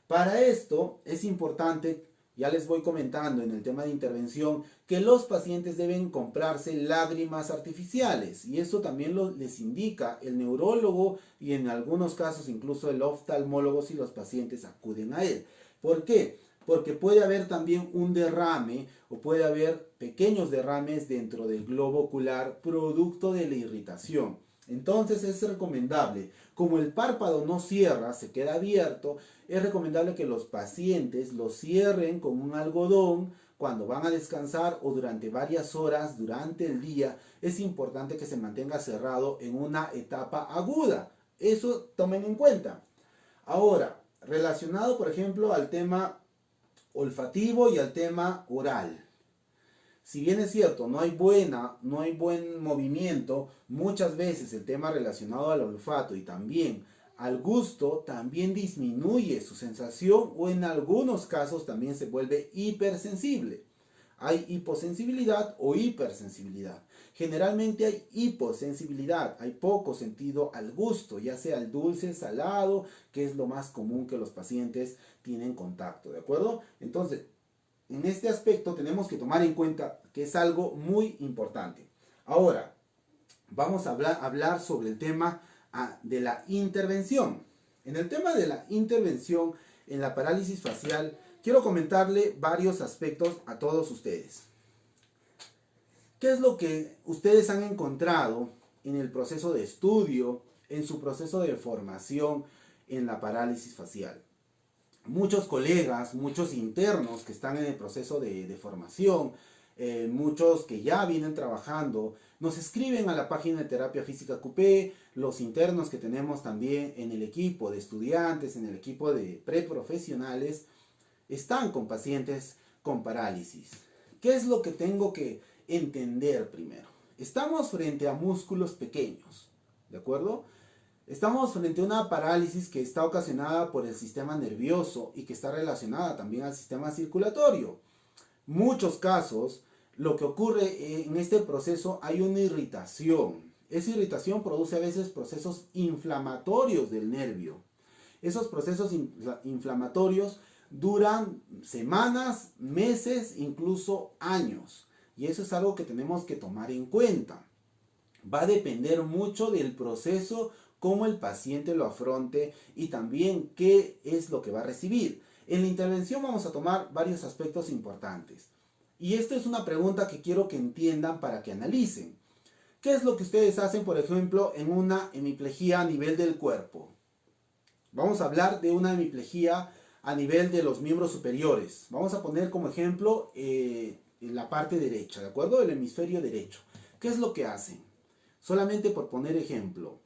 Para esto es importante, ya les voy comentando en el tema de intervención, que los pacientes deben comprarse lágrimas artificiales. Y eso también les indica el neurólogo y en algunos casos incluso el oftalmólogo si los pacientes acuden a él. ¿Por qué? Porque puede haber también un derrame o puede haber pequeños derrames dentro del globo ocular producto de la irritación. Entonces es recomendable, como el párpado no cierra, se queda abierto, es recomendable que los pacientes lo cierren con un algodón cuando van a descansar o durante varias horas durante el día. Es importante que se mantenga cerrado en una etapa aguda. Eso tomen en cuenta. Ahora, relacionado por ejemplo al tema olfativo y al tema oral. Si bien es cierto, no hay buen movimiento, muchas veces el tema relacionado al olfato y también al gusto también disminuye su sensación o en algunos casos también se vuelve hipersensible. Hay hiposensibilidad o hipersensibilidad. Generalmente hay hiposensibilidad, hay poco sentido al gusto, ya sea el dulce, salado, que es lo más común que los pacientes tienen contacto, ¿de acuerdo? Entonces, en este aspecto tenemos que tomar en cuenta que es algo muy importante. Ahora, vamos a hablar sobre el tema de la intervención. En el tema de la intervención en la parálisis facial, quiero comentarle varios aspectos a todos ustedes. ¿Qué es lo que ustedes han encontrado en el proceso de estudio, en su proceso de formación en la parálisis facial? Muchos colegas, muchos internos que están en el proceso de formación, muchos que ya vienen trabajando, nos escriben a la página de Terapia Física QP, los internos que tenemos también en el equipo de estudiantes, en el equipo de preprofesionales, están con pacientes con parálisis. ¿Qué es lo que tengo que entender primero? Estamos frente a músculos pequeños, ¿de acuerdo? Estamos frente a una parálisis que está ocasionada por el sistema nervioso y que está relacionada también al sistema circulatorio. Muchos casos, lo que ocurre en este proceso, hay una irritación. Esa irritación produce a veces procesos inflamatorios del nervio. Esos procesos inflamatorios duran semanas, meses, incluso años. Y eso es algo que tenemos que tomar en cuenta. Va a depender mucho del proceso, cómo el paciente lo afronte y también qué es lo que va a recibir. En la intervención vamos a tomar varios aspectos importantes. Y esto es una pregunta que quiero que entiendan para que analicen. ¿Qué es lo que ustedes hacen, por ejemplo, en una hemiplegia a nivel del cuerpo? Vamos a hablar de una hemiplegia a nivel de los miembros superiores. Vamos a poner como ejemplo en la parte derecha, ¿de acuerdo? El hemisferio derecho. ¿Qué es lo que hacen? Solamente por poner ejemplo.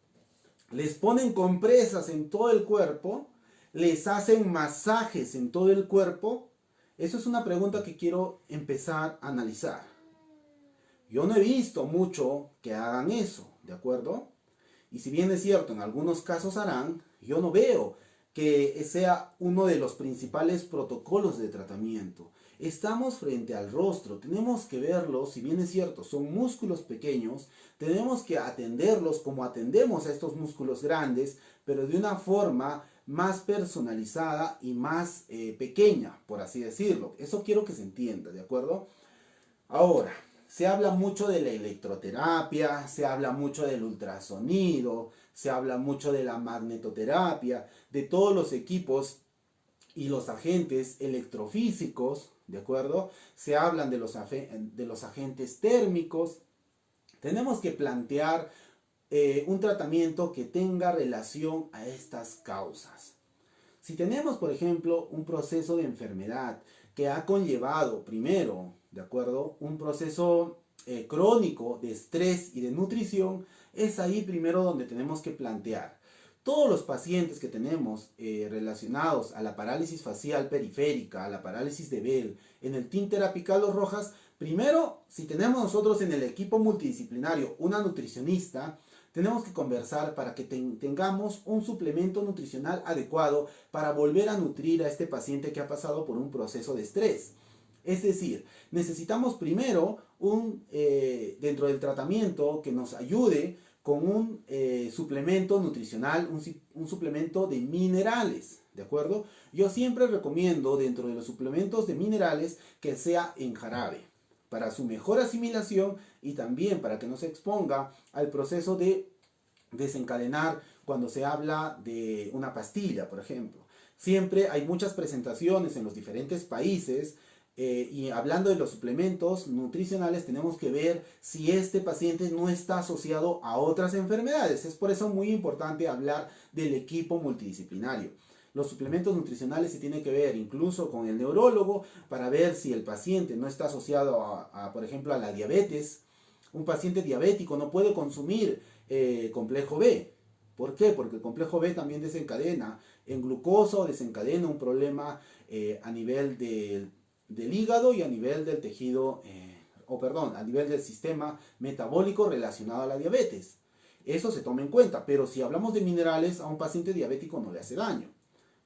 Les ponen compresas en todo el cuerpo, les hacen masajes en todo el cuerpo. Eso es una pregunta que quiero empezar a analizar. Yo no he visto mucho que hagan eso, ¿de acuerdo? Y si bien es cierto, en algunos casos harán, yo no veo que sea uno de los principales protocolos de tratamiento. Estamos frente al rostro, tenemos que verlos, si bien es cierto, son músculos pequeños, tenemos que atenderlos como atendemos a estos músculos grandes, pero de una forma más personalizada y más pequeña, por así decirlo. Eso quiero que se entienda, ¿de acuerdo? Ahora, se habla mucho de la electroterapia, se habla mucho del ultrasonido, se habla mucho de la magnetoterapia, de todos los equipos y los agentes electrofísicos, ¿de acuerdo? Se hablan de los agentes térmicos. Tenemos que plantear un tratamiento que tenga relación a estas causas. Si tenemos, por ejemplo, un proceso de enfermedad que ha conllevado, primero, ¿de acuerdo?, un proceso crónico de estrés y de nutrición, es ahí primero donde tenemos que plantear. Todos los pacientes que tenemos relacionados a la parálisis facial periférica, a la parálisis de Bell, en el tinte apical o rojas, primero, si tenemos nosotros en el equipo multidisciplinario una nutricionista, tenemos que conversar para que tengamos un suplemento nutricional adecuado para volver a nutrir a este paciente que ha pasado por un proceso de estrés. Es decir, necesitamos primero dentro del tratamiento que nos ayude con un suplemento nutricional, un suplemento de minerales, ¿de acuerdo? Yo siempre recomiendo dentro de los suplementos de minerales que sea en jarabe, para su mejor asimilación y también para que no se exponga al proceso de desencadenar cuando se habla de una pastilla, por ejemplo. Siempre hay muchas presentaciones en los diferentes países y hablando de los suplementos nutricionales tenemos que ver si este paciente no está asociado a otras enfermedades. Es por eso muy importante hablar del equipo multidisciplinario. Los suplementos nutricionales se tienen que ver incluso con el neurólogo para ver si el paciente no está asociado por ejemplo, a la diabetes. Un paciente diabético no puede consumir complejo B. ¿Por qué? Porque el complejo B también desencadena en glucosa o desencadena un problema a nivel del hígado y a nivel del tejido, a nivel del sistema metabólico relacionado a la diabetes. Eso se toma en cuenta, pero si hablamos de minerales, a un paciente diabético no le hace daño.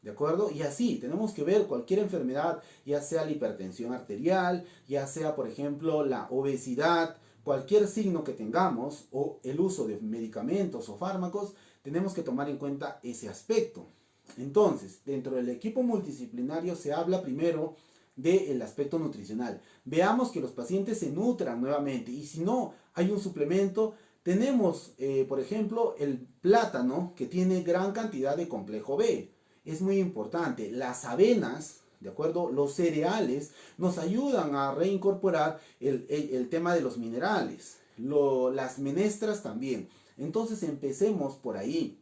¿De acuerdo? Y así, tenemos que ver cualquier enfermedad, ya sea la hipertensión arterial, ya sea, por ejemplo, la obesidad, cualquier signo que tengamos o el uso de medicamentos o fármacos, tenemos que tomar en cuenta ese aspecto. Entonces, dentro del equipo multidisciplinario se habla primero del aspecto nutricional. Veamos que los pacientes se nutran nuevamente y si no hay un suplemento, tenemos, por ejemplo, el plátano que tiene gran cantidad de complejo B. Es muy importante. Las avenas, ¿de acuerdo? Los cereales nos ayudan a reincorporar el tema de los minerales. Las menestras también. Entonces empecemos por ahí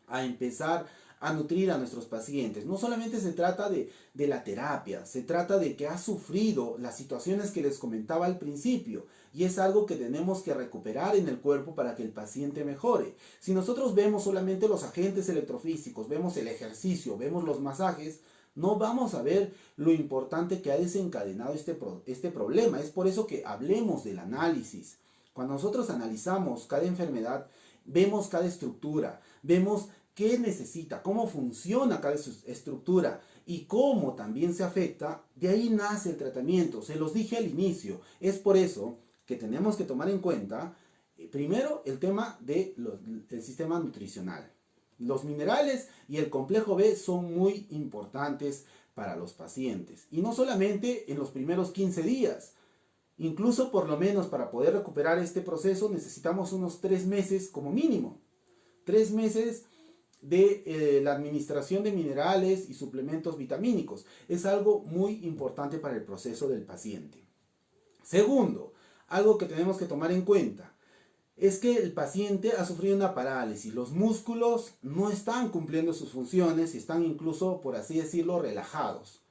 a empezar a nutrir a nuestros pacientes. No solamente se trata de la terapia, se trata de que ha sufrido las situaciones que les comentaba al principio y es algo que tenemos que recuperar en el cuerpo para que el paciente mejore. Si nosotros vemos solamente los agentes electrofísicos, vemos el ejercicio, vemos los masajes, no vamos a ver lo importante que ha desencadenado este problema. Es por eso que hablemos del análisis. Cuando nosotros analizamos cada enfermedad, vemos cada estructura, vemos qué necesita, cómo funciona cada estructura y cómo también se afecta. De ahí nace el tratamiento. Se los dije al inicio. Es por eso que tenemos que tomar en cuenta primero el tema del sistema nutricional. Los minerales y el complejo B son muy importantes para los pacientes. Y no solamente en los primeros 15 días. Incluso por lo menos para poder recuperar este proceso necesitamos unos 3 meses como mínimo. 3 meses de la administración de minerales y suplementos vitamínicos. Es algo muy importante para el proceso del paciente. Segundo, algo que tenemos que tomar en cuenta es que el paciente ha sufrido una parálisis. Los músculos no están cumpliendo sus funciones y están incluso, por así decirlo, relajados.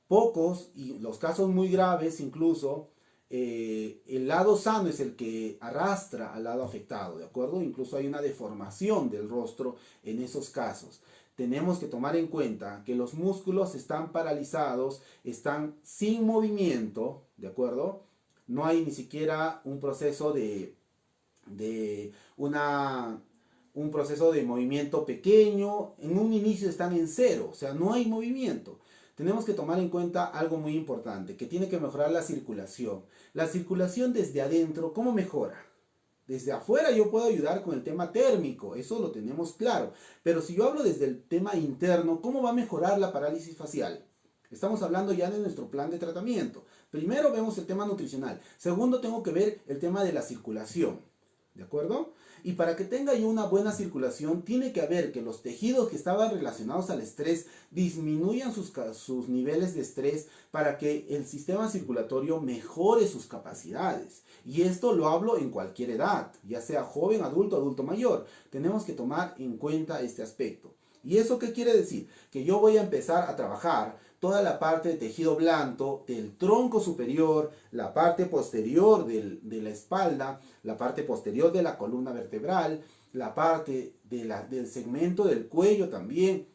Pocos, y los casos muy graves incluso, el lado sano es el que arrastra al lado afectado, ¿de acuerdo? Incluso hay una deformación del rostro en esos casos. Tenemos que tomar en cuenta que los músculos están paralizados, están sin movimiento, ¿de acuerdo? No hay ni siquiera un proceso un proceso de movimiento pequeño. En un inicio están en cero, o sea, no hay movimiento. Tenemos que tomar en cuenta algo muy importante, que tiene que mejorar la circulación. La circulación desde adentro, ¿cómo mejora? Desde afuera yo puedo ayudar con el tema térmico, eso lo tenemos claro. Pero si yo hablo desde el tema interno, ¿cómo va a mejorar la parálisis facial? Estamos hablando ya de nuestro plan de tratamiento. Primero vemos el tema nutricional. Segundo, tengo que ver el tema de la circulación. ¿De acuerdo? Y para que tenga yo una buena circulación, tiene que haber que los tejidos que estaban relacionados al estrés disminuyan sus niveles de estrés para que el sistema circulatorio mejore sus capacidades. Y esto lo hablo en cualquier edad, ya sea joven, adulto, adulto mayor. Tenemos que tomar en cuenta este aspecto. ¿Y eso qué quiere decir? Que yo voy a empezar a trabajar toda la parte de tejido blando del tronco superior, la parte posterior de la espalda, la parte posterior de la columna vertebral, la parte del segmento del cuello también,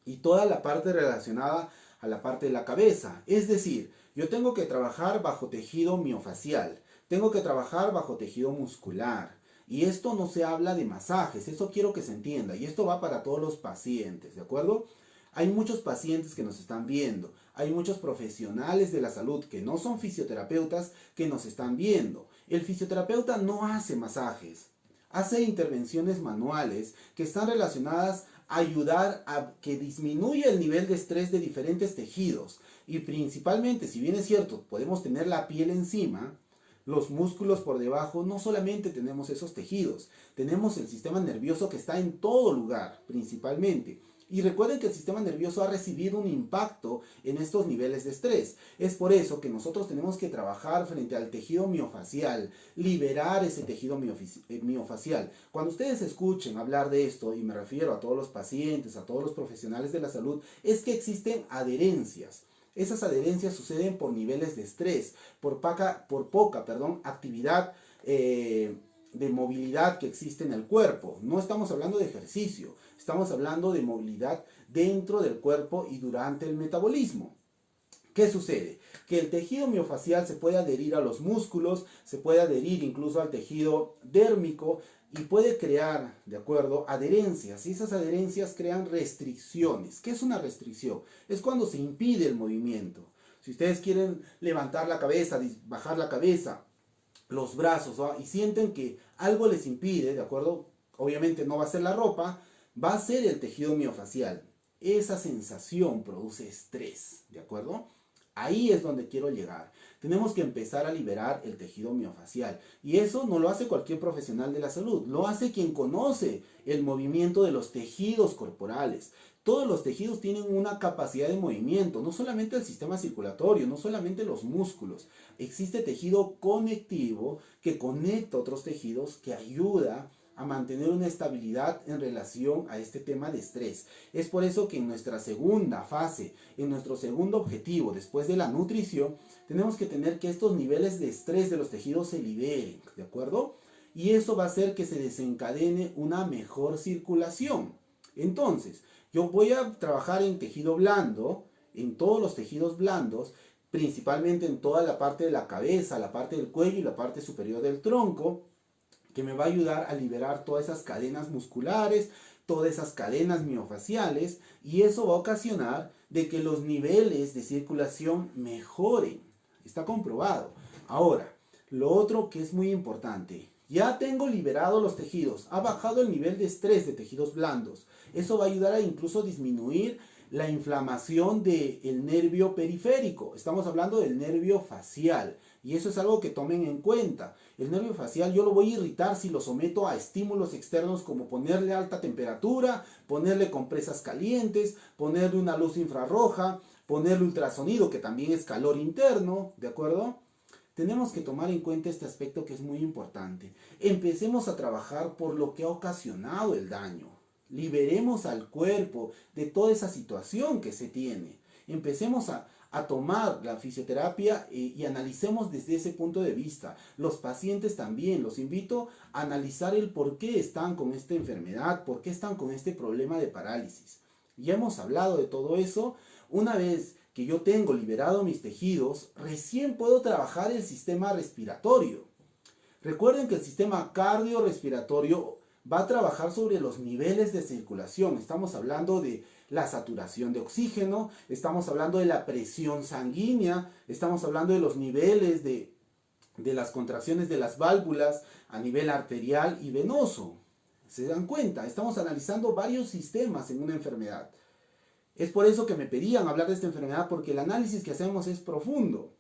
y toda la parte relacionada a la parte de la cabeza. Es decir, yo tengo que trabajar bajo tejido miofacial, tengo que trabajar bajo tejido muscular. Y esto no se habla de masajes, eso quiero que se entienda. Y esto va para todos los pacientes, ¿de acuerdo? Hay muchos pacientes que nos están viendo. Hay muchos profesionales de la salud que no son fisioterapeutas que nos están viendo. El fisioterapeuta no hace masajes. Hace intervenciones manuales que están relacionadas a ayudar a que disminuya el nivel de estrés de diferentes tejidos. Y principalmente, si bien es cierto, podemos tener la piel encima, los músculos por debajo, no solamente tenemos esos tejidos, tenemos el sistema nervioso que está en todo lugar, principalmente. Y recuerden que el sistema nervioso ha recibido un impacto en estos niveles de estrés. Es por eso que nosotros tenemos que trabajar frente al tejido miofacial, liberar ese tejido miofacial. Cuando ustedes escuchen hablar de esto, y me refiero a todos los pacientes, a todos los profesionales de la salud, es que existen adherencias. Esas adherencias suceden por niveles de estrés, por poca actividad de movilidad que existe en el cuerpo. No estamos hablando de ejercicio, estamos hablando de movilidad dentro del cuerpo y durante el metabolismo. ¿Qué sucede? Que el tejido miofacial se puede adherir a los músculos, se puede adherir incluso al tejido dérmico y puede crear, ¿de acuerdo?, adherencias. Y esas adherencias crean restricciones. ¿Qué es una restricción? Es cuando se impide el movimiento. Si ustedes quieren levantar la cabeza, bajar la cabeza, los brazos, ¿no?, y sienten que algo les impide, ¿de acuerdo? Obviamente no va a ser la ropa, va a ser el tejido miofacial. Esa sensación produce estrés, ¿de acuerdo? Ahí es donde quiero llegar. Tenemos que empezar a liberar el tejido miofacial. Y eso no lo hace cualquier profesional de la salud. Lo hace quien conoce el movimiento de los tejidos corporales. Todos los tejidos tienen una capacidad de movimiento. No solamente el sistema circulatorio, no solamente los músculos. Existe tejido conectivo que conecta otros tejidos, que ayuda a mantener una estabilidad en relación a este tema de estrés. Es por eso que en nuestra segunda fase, en nuestro segundo objetivo, después de la nutrición, tenemos que tener que estos niveles de estrés de los tejidos se liberen, ¿de acuerdo? Y eso va a hacer que se desencadene una mejor circulación. Entonces, yo voy a trabajar en tejido blando, en todos los tejidos blandos, principalmente en toda la parte de la cabeza, la parte del cuello y la parte superior del tronco, que me va a ayudar a liberar todas esas cadenas musculares, todas esas cadenas miofaciales, y eso va a ocasionar de que los niveles de circulación mejoren. Está comprobado. Ahora, lo otro que es muy importante, ya tengo liberado los tejidos, ha bajado el nivel de estrés de tejidos blandos. Eso va a ayudar a incluso disminuir la inflamación del nervio periférico. Estamos hablando del nervio facial. Y eso es algo que tomen en cuenta. El nervio facial yo lo voy a irritar si lo someto a estímulos externos como ponerle alta temperatura, ponerle compresas calientes, ponerle una luz infrarroja, ponerle ultrasonido, que también es calor interno, ¿de acuerdo? Tenemos que tomar en cuenta este aspecto que es muy importante. Empecemos a trabajar por lo que ha ocasionado el daño. Liberemos al cuerpo de toda esa situación que se tiene. Empecemos a tomar la fisioterapia y analicemos desde ese punto de vista. Los pacientes también, los invito a analizar el por qué están con esta enfermedad, por qué están con este problema de parálisis. Ya hemos hablado de todo eso. Una vez que yo tengo liberado mis tejidos, recién puedo trabajar el sistema respiratorio. Recuerden que el sistema cardiorrespiratorio va a trabajar sobre los niveles de circulación. Estamos hablando de la saturación de oxígeno, estamos hablando de la presión sanguínea, estamos hablando de los niveles de las contracciones de las válvulas a nivel arterial y venoso. ¿Se dan cuenta? Estamos analizando varios sistemas en una enfermedad. Es por eso que me pedían hablar de esta enfermedad, porque el análisis que hacemos es profundo.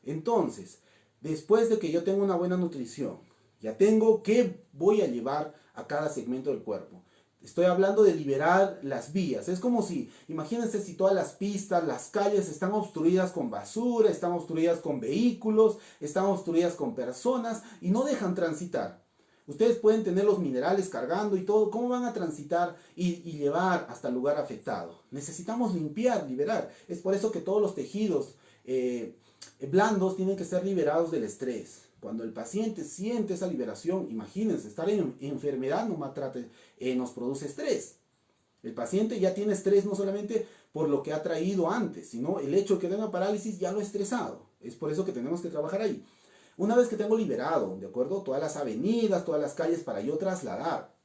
Entonces, después de que yo tengo una buena nutrición, ya tengo qué voy a llevar a cada segmento del cuerpo. Estoy hablando de liberar las vías. Es como si, imagínense si todas las pistas, las calles están obstruidas con basura, están obstruidas con vehículos, están obstruidas con personas y no dejan transitar. Ustedes pueden tener los minerales cargando y todo. ¿Cómo van a transitar y llevar hasta el lugar afectado? Necesitamos limpiar, liberar. Es por eso que todos los tejidos blandos tienen que ser liberados del estrés. Cuando el paciente siente esa liberación, imagínense, estar en enfermedad nos produce estrés. El paciente ya tiene estrés no solamente por lo que ha traído antes, sino el hecho de que tenga parálisis ya lo ha estresado. Es por eso que tenemos que trabajar ahí. Una vez que tengo liberado, ¿de acuerdo? Todas las avenidas, todas las calles para yo trasladar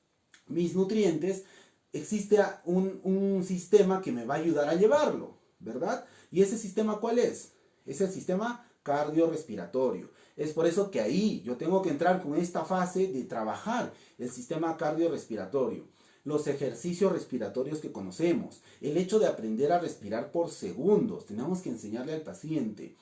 mis nutrientes, existe un sistema que me va a ayudar a llevarlo, ¿verdad? ¿Y ese sistema cuál es? Es el sistema cardiorrespiratorio. Es por eso que ahí yo tengo que entrar con esta fase de trabajar el sistema cardiorrespiratorio. Los ejercicios respiratorios que conocemos, el hecho de aprender a respirar por segundos, tenemos que enseñarle al paciente.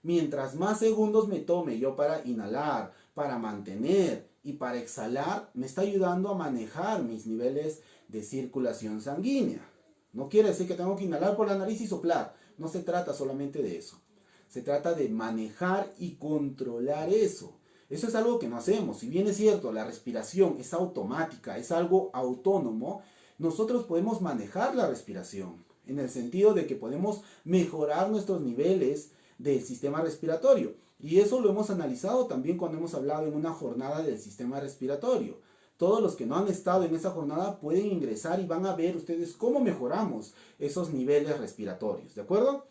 Mientras más segundos me tome yo para inhalar, para mantener y para exhalar, me está ayudando a manejar mis niveles de circulación sanguínea. No quiere decir que tengo que inhalar por la nariz y soplar. No se trata solamente de eso. Se trata de manejar y controlar eso. Eso es algo que no hacemos. Si bien es cierto, la respiración es automática, es algo autónomo, nosotros podemos manejar la respiración en el sentido de que podemos mejorar nuestros niveles del sistema respiratorio. Y eso lo hemos analizado también cuando hemos hablado en una jornada del sistema respiratorio. Todos los que no han estado en esa jornada pueden ingresar y van a ver ustedes cómo mejoramos esos niveles respiratorios, ¿de acuerdo?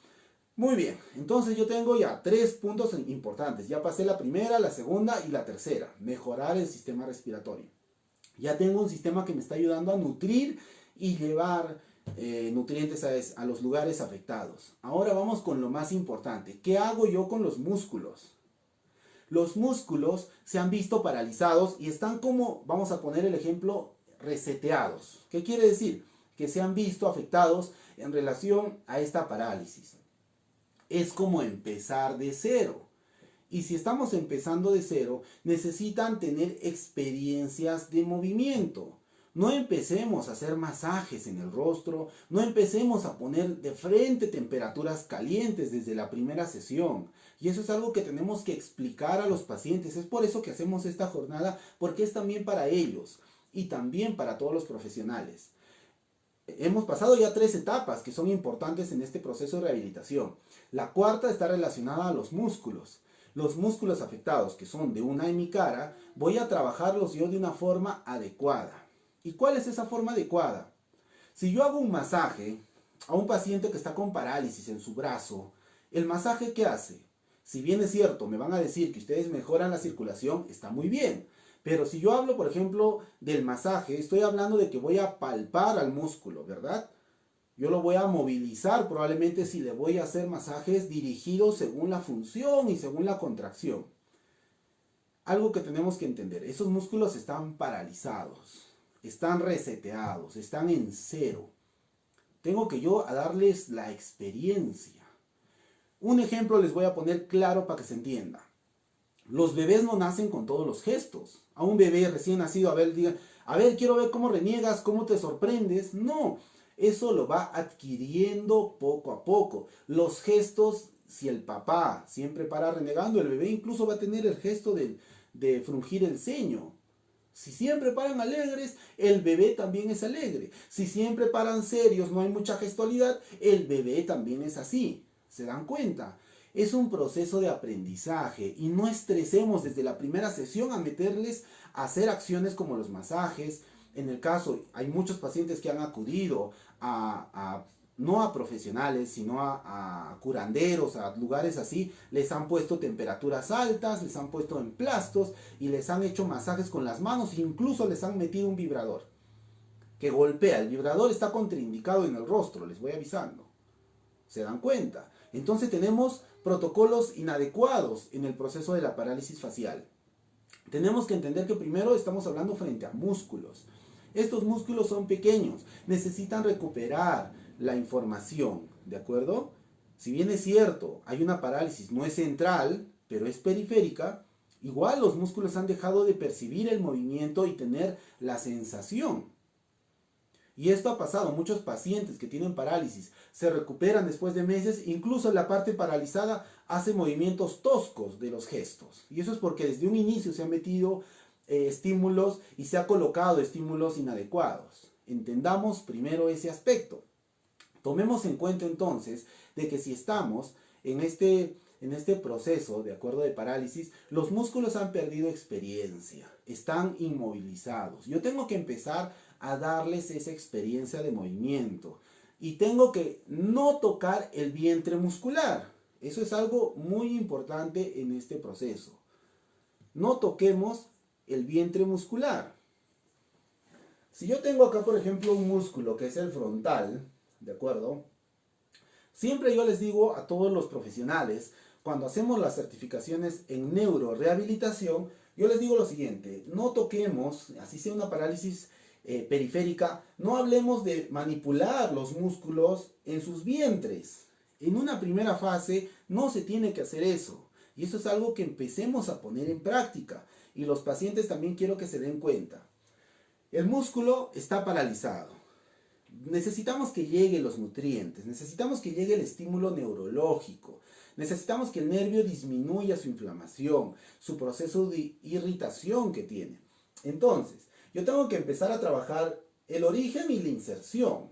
Muy bien, entonces yo tengo ya 3 puntos importantes. Ya pasé la primera, la segunda y la tercera. Mejorar el sistema respiratorio. Ya tengo un sistema que me está ayudando a nutrir y llevar nutrientes a los lugares afectados. Ahora vamos con lo más importante. ¿Qué hago yo con los músculos? Los músculos se han visto paralizados y están como, vamos a poner el ejemplo, reseteados. ¿Qué quiere decir? Que se han visto afectados en relación a esta parálisis. Es como empezar de cero. Y si estamos empezando de cero, necesitan tener experiencias de movimiento. No empecemos a hacer masajes en el rostro, no empecemos a poner de frente temperaturas calientes desde la primera sesión. Y eso es algo que tenemos que explicar a los pacientes. Es por eso que hacemos esta jornada, porque es también para ellos y también para todos los profesionales. Hemos pasado ya 3 etapas que son importantes en este proceso de rehabilitación. La cuarta está relacionada a los músculos. Los músculos afectados, que son de una hemicara, voy a trabajarlos yo de una forma adecuada. ¿Y cuál es esa forma adecuada? Si yo hago un masaje a un paciente que está con parálisis en su brazo, ¿el masaje qué hace? Si bien es cierto, me van a decir que ustedes mejoran la circulación, está muy bien. Pero si yo hablo, por ejemplo, del masaje, estoy hablando de que voy a palpar al músculo, ¿verdad? Yo lo voy a movilizar probablemente si le voy a hacer masajes dirigidos según la función y según la contracción. Algo que tenemos que entender, esos músculos están paralizados, están reseteados, están en cero. Tengo que yo a darles la experiencia. Un ejemplo les voy a poner claro para que se entienda. Los bebés no nacen con todos los gestos. A un bebé recién nacido, a ver, quiero ver cómo reniegas, cómo te sorprendes. No, eso lo va adquiriendo poco a poco. Los gestos, si el papá siempre para renegando, el bebé incluso va a tener el gesto de frungir el ceño. Si siempre paran alegres, el bebé también es alegre. Si siempre paran serios, no hay mucha gestualidad, el bebé también es así. ¿Se dan cuenta? Es un proceso de aprendizaje y no estresemos desde la primera sesión a meterles a hacer acciones como los masajes. En el caso, hay muchos pacientes que han acudido no a profesionales, sino a curanderos, a lugares así, les han puesto temperaturas altas, les han puesto emplastos y les han hecho masajes con las manos, incluso les han metido un vibrador que golpea. El vibrador está contraindicado en el rostro, les voy avisando. ¿Se dan cuenta? Entonces tenemos protocolos inadecuados en el proceso de la parálisis facial. Tenemos que entender que primero estamos hablando frente a músculos. Estos músculos son pequeños, necesitan recuperar la información, ¿de acuerdo? Si bien es cierto, hay una parálisis, no es central, pero es periférica, igual los músculos han dejado de percibir el movimiento y tener la sensación. Y esto ha pasado, muchos pacientes que tienen parálisis se recuperan después de meses, incluso la parte paralizada hace movimientos toscos de los gestos. Y eso es porque desde un inicio se han metido estímulos y se ha colocado estímulos inadecuados. Entendamos primero ese aspecto. Tomemos en cuenta entonces de que si estamos en este proceso, de acuerdo, de parálisis, los músculos han perdido experiencia, están inmovilizados. Yo tengo que empezar a darles esa experiencia de movimiento y tengo que no tocar el vientre muscular. Eso es algo muy importante en este proceso. No toquemos el vientre muscular. Si yo tengo acá, por ejemplo, un músculo que es el frontal, ¿de acuerdo? Siempre yo les digo a todos los profesionales, cuando hacemos las certificaciones en neurorehabilitación, yo les digo lo siguiente: no toquemos, así sea una parálisis periférica, no hablemos de manipular los músculos en sus vientres. En una primera fase no se tiene que hacer eso. Y eso es algo que empecemos a poner en práctica. Y los pacientes también quiero que se den cuenta. El músculo está paralizado. Necesitamos que lleguen los nutrientes, necesitamos que llegue el estímulo neurológico, necesitamos que el nervio disminuya su inflamación, su proceso de irritación que tiene. Entonces, yo tengo que empezar a trabajar el origen y la inserción,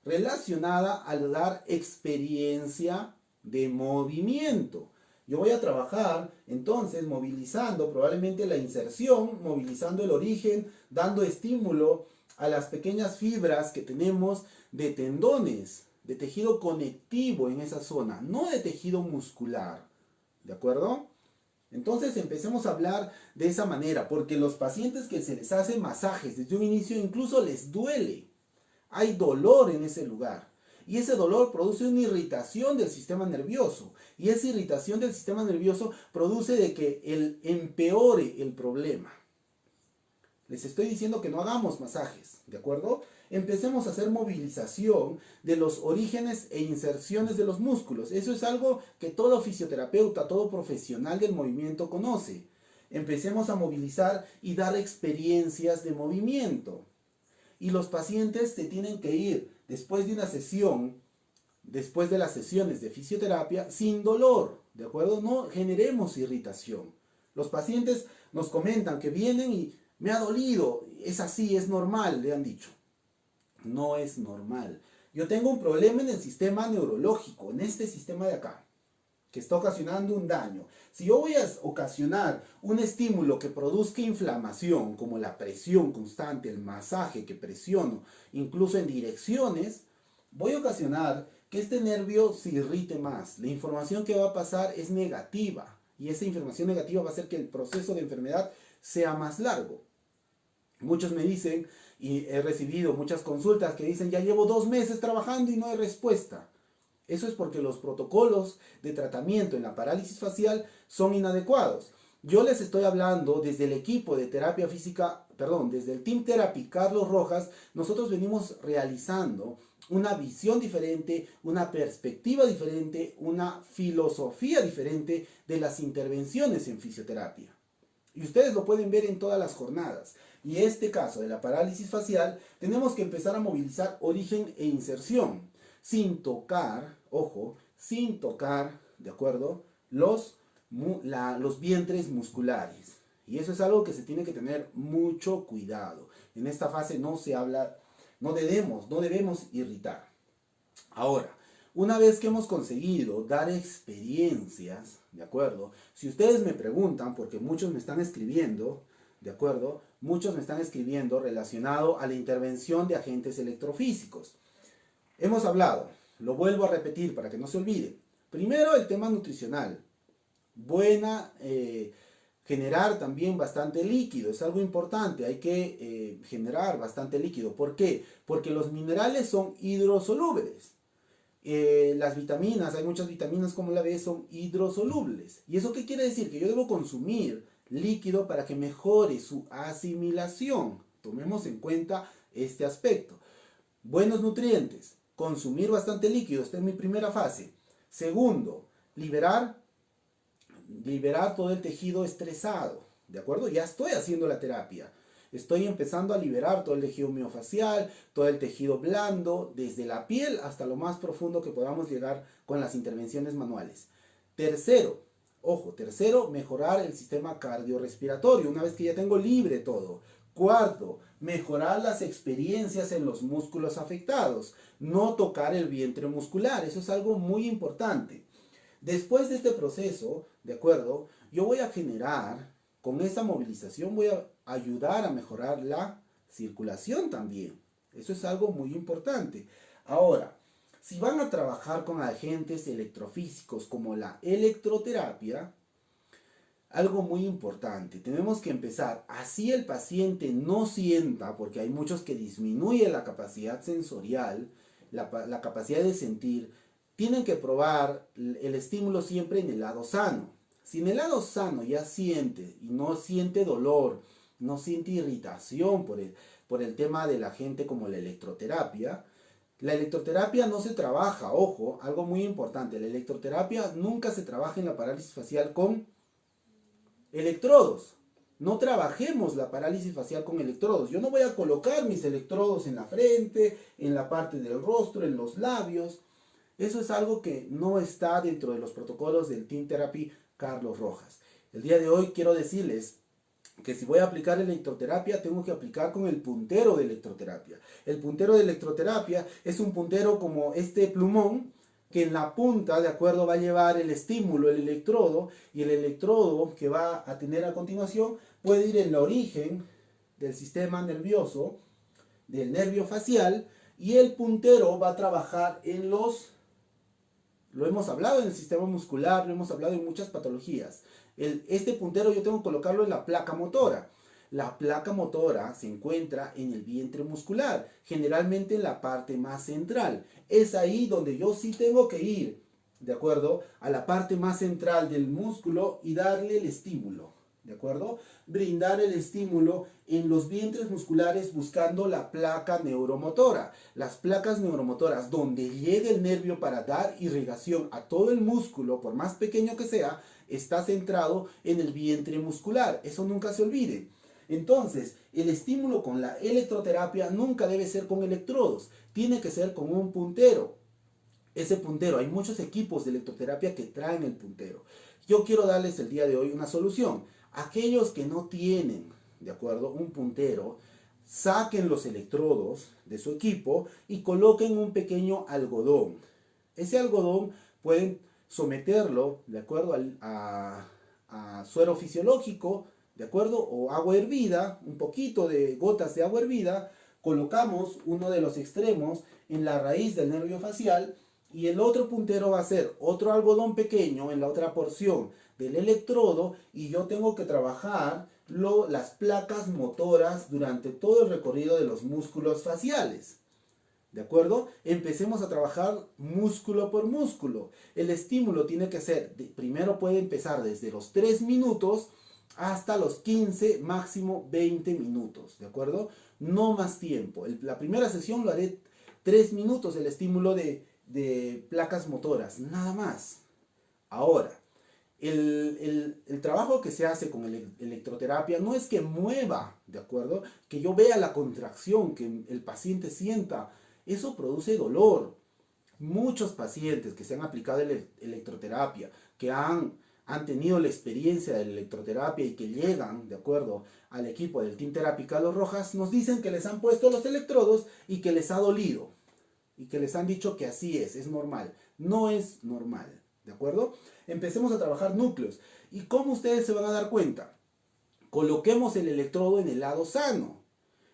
relacionada al dar experiencia de movimiento. Yo voy a trabajar entonces movilizando probablemente la inserción, movilizando el origen, dando estímulo a las pequeñas fibras que tenemos de tendones, de tejido conectivo en esa zona, no de tejido muscular. ¿De acuerdo? Entonces empecemos a hablar de esa manera, porque los pacientes que se les hace masajes desde un inicio incluso les duele. Hay dolor en ese lugar. Y ese dolor produce una irritación del sistema nervioso. Y esa irritación del sistema nervioso produce de que empeore el problema. Les estoy diciendo que no hagamos masajes, ¿de acuerdo? Empecemos a hacer movilización de los orígenes e inserciones de los músculos. Eso es algo que todo fisioterapeuta, todo profesional del movimiento conoce. Empecemos a movilizar y dar experiencias de movimiento. Y los pacientes se tienen que ir después de una sesión, después de las sesiones de fisioterapia, sin dolor, ¿de acuerdo? No generemos irritación. Los pacientes nos comentan que vienen y me ha dolido, es así, es normal, le han dicho. No es normal. Yo tengo un problema en el sistema neurológico, en este sistema de acá, que está ocasionando un daño. Si yo voy a ocasionar un estímulo que produzca inflamación, como la presión constante, el masaje que presiono, incluso en direcciones, voy a ocasionar que este nervio se irrite más. La información que va a pasar es negativa, y esa información negativa va a hacer que el proceso de enfermedad sea más largo. Muchos me dicen, y he recibido muchas consultas que dicen, ya llevo 2 meses trabajando y no hay respuesta. Eso es porque los protocolos de tratamiento en la parálisis facial son inadecuados. Yo les estoy hablando desde el equipo de terapia física, perdón, desde el Team Therapy Carlos Rojas. Nosotros venimos realizando una visión diferente, una perspectiva diferente, una filosofía diferente de las intervenciones en fisioterapia. Y ustedes lo pueden ver en todas las jornadas. Y este caso de la parálisis facial, tenemos que empezar a movilizar origen e inserción, sin tocar, ojo, sin tocar, ¿de acuerdo?, los vientres musculares. Y eso es algo que se tiene que tener mucho cuidado. En esta fase no se habla, no debemos irritar. Ahora, una vez que hemos conseguido dar experiencias, ¿de acuerdo? Si ustedes me preguntan, porque muchos me están escribiendo, ¿de acuerdo? Muchos me están escribiendo relacionado a la intervención de agentes electrofísicos. Hemos hablado, lo vuelvo a repetir para que no se olvide. Primero, el tema nutricional. Generar también bastante líquido, es algo importante, hay que generar bastante líquido. ¿Por qué? Porque los minerales son hidrosolubles. Las vitaminas, hay muchas vitaminas como la B, son hidrosolubles. ¿Y eso qué quiere decir? Que yo debo consumir líquido para que mejore su asimilación. Tomemos en cuenta este aspecto. Buenos nutrientes, consumir bastante líquido, esta es mi primera fase. Segundo, liberar todo el tejido estresado, ¿de acuerdo? Ya estoy haciendo la terapia. Estoy empezando a liberar todo el tejido miofascial, todo el tejido blando, desde la piel hasta lo más profundo que podamos llegar con las intervenciones manuales. Tercero, mejorar el sistema cardiorrespiratorio, una vez que ya tengo libre todo. Cuarto, mejorar las experiencias en los músculos afectados, no tocar el vientre muscular, eso es algo muy importante. Después de este proceso, ¿de acuerdo?, yo voy a generar, con esa movilización voy a ayudar a mejorar la circulación también. Eso es algo muy importante. Ahora, si van a trabajar con agentes electrofísicos como la electroterapia, algo muy importante, tenemos que empezar, así el paciente no sienta, porque hay muchos que disminuyen la capacidad sensorial, la capacidad de sentir, tienen que probar el estímulo siempre en el lado sano. Si en el lado sano ya siente y no siente dolor, no siente irritación por el tema del agente como la electroterapia no se trabaja, ojo, algo muy importante, la electroterapia nunca se trabaja en la parálisis facial con electrodos. No trabajemos la parálisis facial con electrodos. Yo no voy a colocar mis electrodos en la frente, en la parte del rostro, en los labios. Eso es algo que no está dentro de los protocolos del Team Therapy Carlos Rojas. El día de hoy quiero decirles que si voy a aplicar electroterapia, tengo que aplicar con el puntero de electroterapia. El puntero de electroterapia es un puntero como este plumón, que en la punta, de acuerdo, va a llevar el estímulo, el electrodo, y el electrodo que va a tener a continuación puede ir en el origen del sistema nervioso, del nervio facial, y el puntero va a trabajar en lo hemos hablado en el sistema muscular, lo hemos hablado en muchas patologías. Este puntero yo tengo que colocarlo en la placa motora. La placa motora se encuentra en el vientre muscular, generalmente en la parte más central. Es ahí donde yo sí tengo que ir, ¿de acuerdo?, a la parte más central del músculo y darle el estímulo, ¿de acuerdo? Brindar el estímulo en los vientres musculares buscando la placa neuromotora. Las placas neuromotoras donde llega el nervio para dar irrigación a todo el músculo, por más pequeño que sea, está centrado en el vientre muscular. Eso nunca se olvide. Entonces, el estímulo con la electroterapia nunca debe ser con electrodos, tiene que ser con un puntero. Ese puntero, hay muchos equipos de electroterapia que traen el puntero. Yo quiero darles el día de hoy una solución. Aquellos que no tienen, ¿de acuerdo?, un puntero, saquen los electrodos de su equipo y coloquen un pequeño algodón. Ese algodón pueden someterlo, ¿de acuerdo?, a suero fisiológico, ¿de acuerdo?, o agua hervida, un poquito de gotas de agua hervida. Colocamos uno de los extremos en la raíz del nervio facial y el otro puntero va a ser otro algodón pequeño en la otra porción del electrodo, y yo tengo que trabajar las placas motoras durante todo el recorrido de los músculos faciales. ¿De acuerdo? Empecemos a trabajar músculo por músculo. El estímulo tiene que ser, primero puede empezar desde los 3 minutos hasta los 15, máximo 20 minutos, ¿de acuerdo? No más tiempo. La primera sesión lo haré 3 minutos, el estímulo de placas motoras, nada más. Ahora, el trabajo que se hace con electroterapia no es que mueva, ¿de acuerdo? Que yo vea la contracción, que el paciente sienta. Eso produce dolor. Muchos pacientes que se han aplicado electroterapia, que han tenido la experiencia de la electroterapia y que llegan, de acuerdo al equipo del Team Therapy Carlos Rojas, nos dicen que les han puesto los electrodos y que les ha dolido. Y que les han dicho que así es normal. No es normal, ¿de acuerdo? Empecemos a trabajar núcleos. ¿Y cómo ustedes se van a dar cuenta? Coloquemos el electrodo en el lado sano.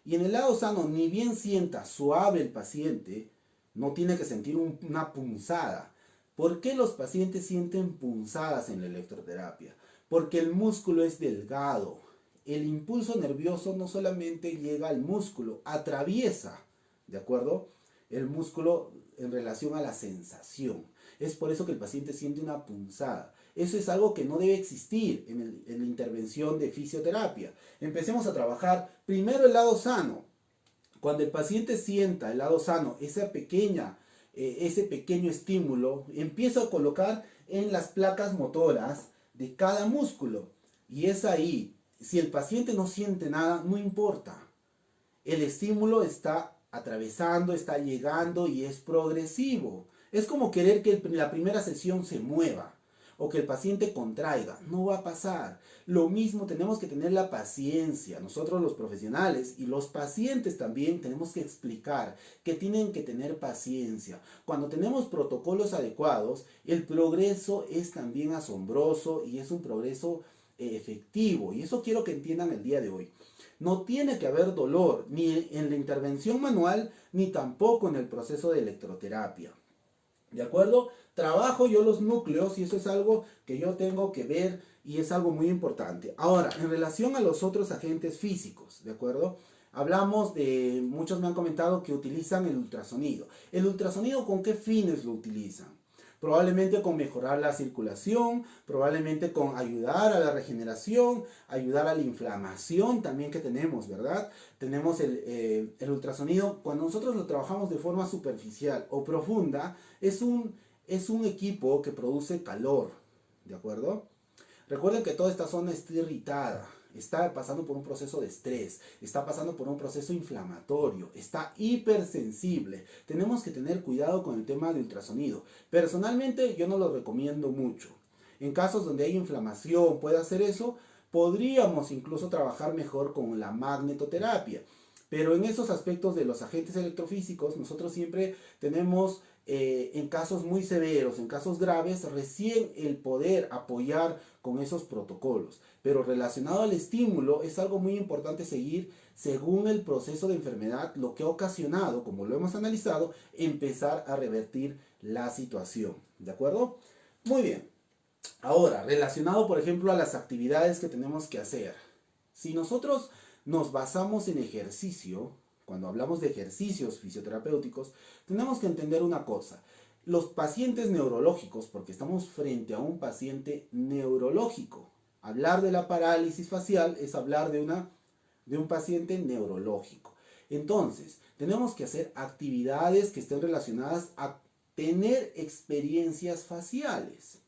Y en el lado sano, ni bien sienta suave el paciente, no tiene que sentir una punzada. ¿Por qué los pacientes sienten punzadas en la electroterapia? Porque el músculo es delgado. El impulso nervioso no solamente llega al músculo, atraviesa, ¿de acuerdo? El músculo en relación a la sensación. Es por eso que el paciente siente una punzada. Eso es algo que no debe existir en la intervención de fisioterapia. Empecemos a trabajar primero el lado sano. Cuando el paciente sienta el lado sano, ese pequeño estímulo, empiezo a colocar en las placas motoras de cada músculo. Y es ahí, si el paciente no siente nada, no importa. El estímulo está atravesando, está llegando y es progresivo. Es como querer que la primera sesión se mueva o que el paciente contraiga. No va a pasar. Lo mismo tenemos que tener la paciencia. Nosotros los profesionales y los pacientes también tenemos que explicar que tienen que tener paciencia. Cuando tenemos protocolos adecuados, el progreso es también asombroso y es un progreso efectivo. Y eso quiero que entiendan el día de hoy. No tiene que haber dolor ni en la intervención manual ni tampoco en el proceso de electroterapia. ¿De acuerdo? Trabajo yo los núcleos y eso es algo que yo tengo que ver y es algo muy importante. Ahora, en relación a los otros agentes físicos, ¿de acuerdo? Hablamos de, muchos me han comentado que utilizan el ultrasonido. ¿El ultrasonido con qué fines lo utilizan? Probablemente con mejorar la circulación, probablemente con ayudar a la regeneración, ayudar a la inflamación también que tenemos, ¿verdad? Tenemos el ultrasonido, cuando nosotros lo trabajamos de forma superficial o profunda, es un equipo que produce calor, ¿de acuerdo? Recuerden que toda esta zona está irritada, está pasando por un proceso de estrés, está pasando por un proceso inflamatorio, está hipersensible. Tenemos que tener cuidado con el tema de ultrasonido. Personalmente yo no lo recomiendo mucho. En casos donde hay inflamación, puede hacer eso, podríamos incluso trabajar mejor con la magnetoterapia. Pero en esos aspectos de los agentes electrofísicos, nosotros siempre tenemos, en casos muy severos, en casos graves, recién el poder apoyar con esos protocolos. Pero relacionado al estímulo, es algo muy importante seguir según el proceso de enfermedad, lo que ha ocasionado, como lo hemos analizado, empezar a revertir la situación. ¿De acuerdo? Muy bien. Ahora, relacionado, por ejemplo, a las actividades que tenemos que hacer. Si nosotros nos basamos en ejercicio, cuando hablamos de ejercicios fisioterapéuticos, tenemos que entender una cosa. Los pacientes neurológicos, porque estamos frente a un paciente neurológico. Hablar de la parálisis facial es hablar de un paciente neurológico. Entonces, tenemos que hacer actividades que estén relacionadas a tener experiencias faciales.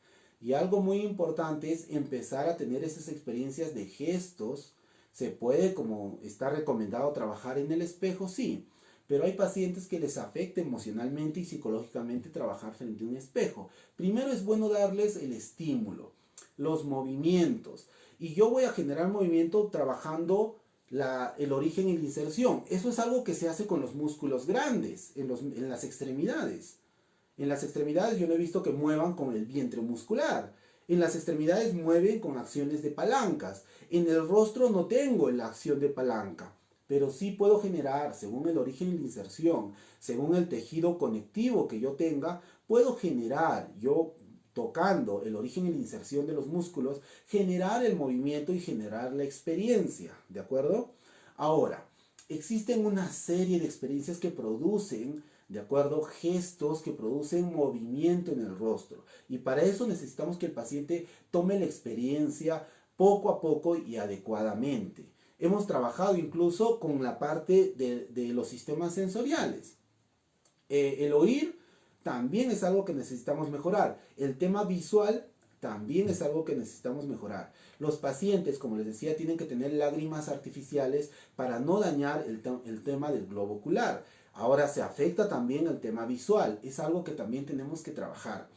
Y algo muy importante es empezar a tener esas experiencias de gestos. Se puede, como está recomendado, trabajar en el espejo, sí. Pero hay pacientes que les afecta emocionalmente y psicológicamente trabajar frente a un espejo. Primero es bueno darles el estímulo, los movimientos. Y yo voy a generar movimiento trabajando el origen y la inserción. Eso es algo que se hace con los músculos grandes, en las extremidades. En las extremidades yo no he visto que muevan con el vientre muscular. En las extremidades mueven con acciones de palancas. En el rostro no tengo la acción de palanca, pero sí puedo generar, según el origen y la inserción, según el tejido conectivo que yo tenga, puedo generar, yo tocando el origen y la inserción de los músculos, generar el movimiento y generar la experiencia, ¿de acuerdo? Ahora, existen una serie de experiencias que producen, ¿de acuerdo? Gestos que producen movimiento en el rostro. Y para eso necesitamos que el paciente tome la experiencia poco a poco y adecuadamente. Hemos trabajado incluso con la parte de los sistemas sensoriales. El oír también es algo que necesitamos mejorar. El tema visual también es algo que necesitamos mejorar. Los pacientes, como les decía, tienen que tener lágrimas artificiales para no dañar el tema del globo ocular. Ahora se afecta también el tema visual. Es algo que también tenemos que trabajar.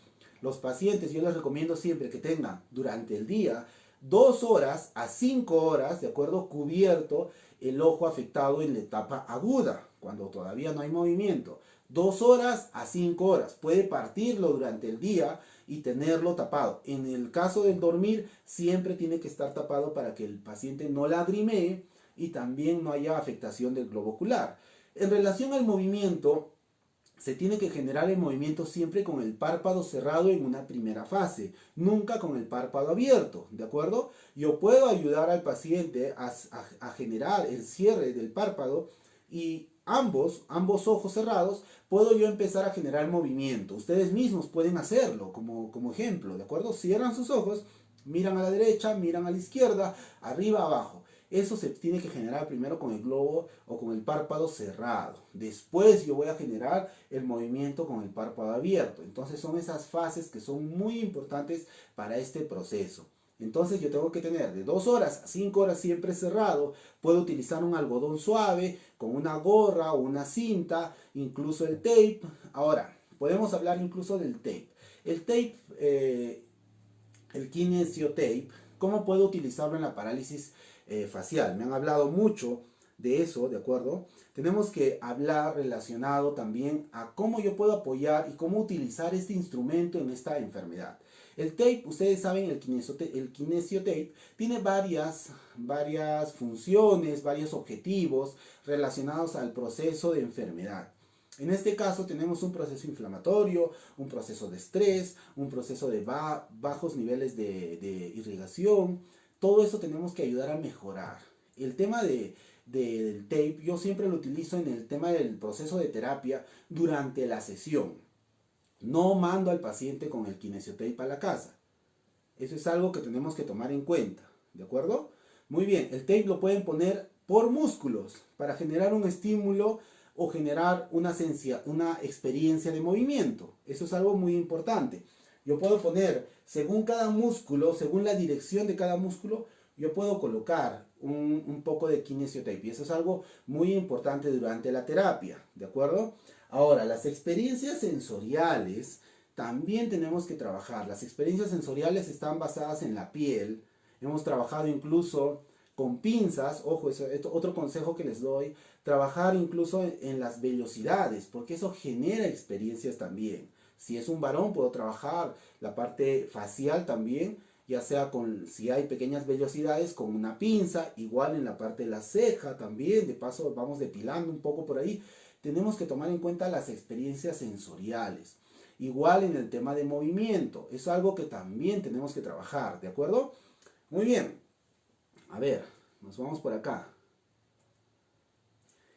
Los pacientes, yo les recomiendo siempre que tengan durante el día 2 horas a 5 horas, de acuerdo, cubierto el ojo afectado en la etapa aguda, cuando todavía no hay movimiento. 2 horas a 5 horas. Puede partirlo durante el día y tenerlo tapado. En el caso del dormir, siempre tiene que estar tapado para que el paciente no lagrimee y también no haya afectación del globo ocular. En relación al movimiento, se tiene que generar el movimiento siempre con el párpado cerrado en una primera fase, nunca con el párpado abierto, ¿de acuerdo? Yo puedo ayudar al paciente a generar el cierre del párpado y ambos ojos cerrados, puedo yo empezar a generar movimiento. Ustedes mismos pueden hacerlo como ejemplo, ¿de acuerdo? Cierran sus ojos, miran a la derecha, miran a la izquierda, arriba, abajo. Eso se tiene que generar primero con el globo o con el párpado cerrado. Después yo voy a generar el movimiento con el párpado abierto. Entonces son esas fases que son muy importantes para este proceso. Entonces yo tengo que tener de 2 horas a 5 horas siempre cerrado. Puedo utilizar un algodón suave con una gorra o una cinta, incluso el tape. Ahora, podemos hablar incluso del tape. El tape, el kinesio tape, ¿cómo puedo utilizarlo en la parálisis facial? Me han hablado mucho de eso, ¿de acuerdo? Tenemos que hablar relacionado también a cómo yo puedo apoyar y cómo utilizar este instrumento en esta enfermedad. El tape, ustedes saben, el kinesio tape tiene varias funciones, varios objetivos relacionados al proceso de enfermedad. En este caso tenemos un proceso inflamatorio, un proceso de estrés, un proceso de bajos niveles de irrigación. Todo eso tenemos que ayudar a mejorar. El tema del tape yo siempre lo utilizo en el tema del proceso de terapia durante la sesión. No mando al paciente con el kinesiotape a la casa. Eso es algo que tenemos que tomar en cuenta, ¿de acuerdo? Muy bien, el tape lo pueden poner por músculos para generar un estímulo o generar una experiencia de movimiento. Eso es algo muy importante. Yo puedo poner, según cada músculo, según la dirección de cada músculo, yo puedo colocar un poco de kinesiotape. Y eso es algo muy importante durante la terapia, ¿de acuerdo? Ahora, las experiencias sensoriales también tenemos que trabajar. Las experiencias sensoriales están basadas en la piel. Hemos trabajado incluso con pinzas, ojo, eso es otro consejo que les doy, trabajar incluso en las vellosidades, porque eso genera experiencias también. Si es un varón, puedo trabajar la parte facial también, ya sea si hay pequeñas vellosidades, con una pinza, igual en la parte de la ceja también, de paso vamos depilando un poco por ahí. Tenemos que tomar en cuenta las experiencias sensoriales. Igual en el tema de movimiento, es algo que también tenemos que trabajar, ¿de acuerdo? Muy bien, a ver, nos vamos por acá.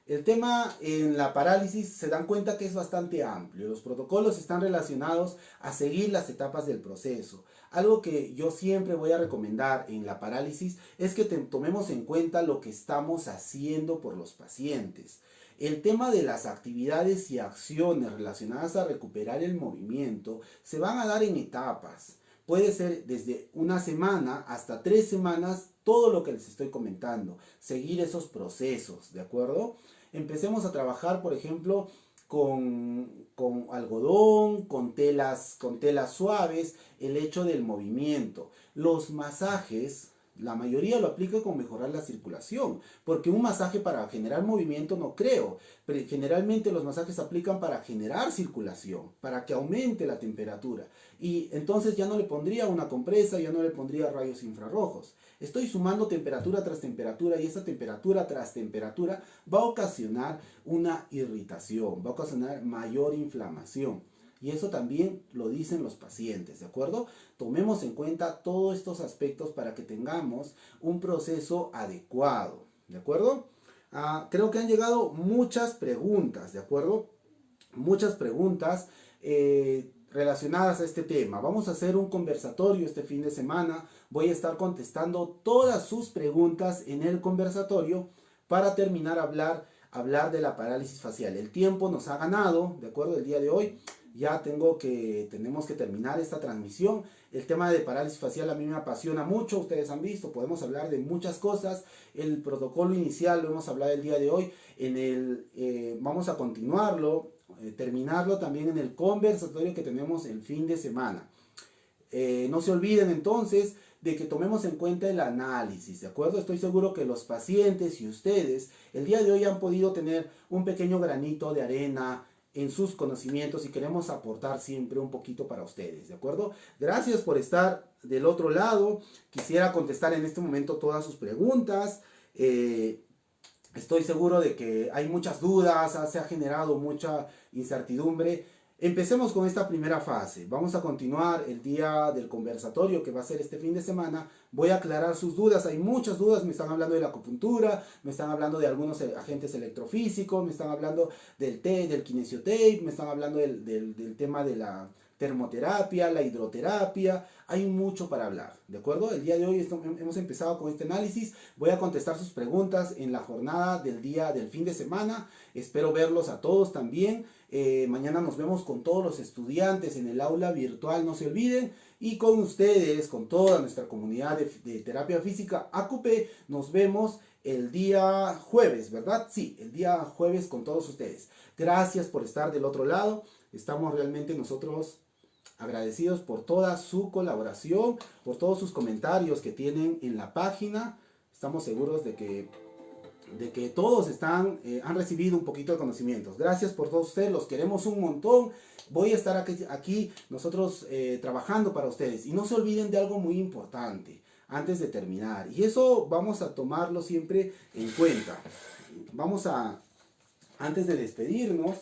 El tema en la parálisis se dan cuenta que es bastante amplio. Los protocolos están relacionados a seguir las etapas del proceso. Algo que yo siempre voy a recomendar en la parálisis es que tomemos en cuenta lo que estamos haciendo por los pacientes. El tema de las actividades y acciones relacionadas a recuperar el movimiento se van a dar en etapas. Puede ser desde una semana hasta 3 semanas, todo lo que les estoy comentando. Seguir esos procesos, ¿de acuerdo? Empecemos a trabajar, por ejemplo, con algodón, con telas suaves, el hecho del movimiento. Los masajes, la mayoría lo aplica con mejorar la circulación, porque un masaje para generar movimiento no creo, pero generalmente los masajes se aplican para generar circulación, para que aumente la temperatura. Y entonces ya no le pondría una compresa, ya no le pondría rayos infrarrojos. Estoy sumando temperatura tras temperatura y esa temperatura tras temperatura va a ocasionar una irritación, va a ocasionar mayor inflamación. Y eso también lo dicen los pacientes, ¿de acuerdo? Tomemos en cuenta todos estos aspectos para que tengamos un proceso adecuado, ¿de acuerdo? Creo que han llegado muchas preguntas, ¿de acuerdo? Muchas preguntas. relacionadas a este tema. Vamos a hacer un conversatorio este fin de semana. Voy a estar contestando todas sus preguntas en el conversatorio para terminar a hablar de la parálisis facial. El tiempo nos ha ganado, ¿de acuerdo? El día de hoy ya tenemos que terminar esta transmisión. El tema de parálisis facial a mí me apasiona mucho, ustedes han visto, podemos hablar de muchas cosas. El protocolo inicial lo hemos hablado el día de hoy. Vamos a continuarlo, terminarlo también en el conversatorio que tenemos el fin de semana. No se olviden entonces de que tomemos en cuenta el análisis, ¿de acuerdo? Estoy seguro que los pacientes y ustedes el día de hoy han podido tener un pequeño granito de arena en sus conocimientos y queremos aportar siempre un poquito para ustedes, ¿de acuerdo? Gracias por estar del otro lado. Quisiera contestar en este momento todas sus preguntas. Estoy seguro de que hay muchas dudas, se ha generado mucha incertidumbre. Empecemos con esta primera fase. Vamos a continuar el día del conversatorio que va a ser este fin de semana. Voy a aclarar sus dudas. Hay muchas dudas. Me están hablando de la acupuntura, me están hablando de algunos agentes electrofísicos, me están hablando del kinesiotape, me están hablando del tema de la termoterapia, la hidroterapia. Hay mucho para hablar, ¿de acuerdo? El día de hoy hemos empezado con este análisis. Voy a contestar sus preguntas en la jornada del fin de semana. Espero verlos a todos también. Mañana nos vemos con todos los estudiantes en el aula virtual, no se olviden. Y con ustedes, con toda nuestra comunidad de terapia física ACUPE, nos vemos el día jueves, ¿verdad? Sí, el día jueves con todos ustedes. Gracias por estar del otro lado. Estamos realmente nosotros agradecidos por toda su colaboración, por todos sus comentarios que tienen en la página. Estamos seguros de que todos han recibido un poquito de conocimientos. Gracias por todos ustedes, los queremos un montón. Voy a estar aquí nosotros trabajando para ustedes. Y no se olviden de algo muy importante antes de terminar. Y eso vamos a tomarlo siempre en cuenta. Antes de despedirnos,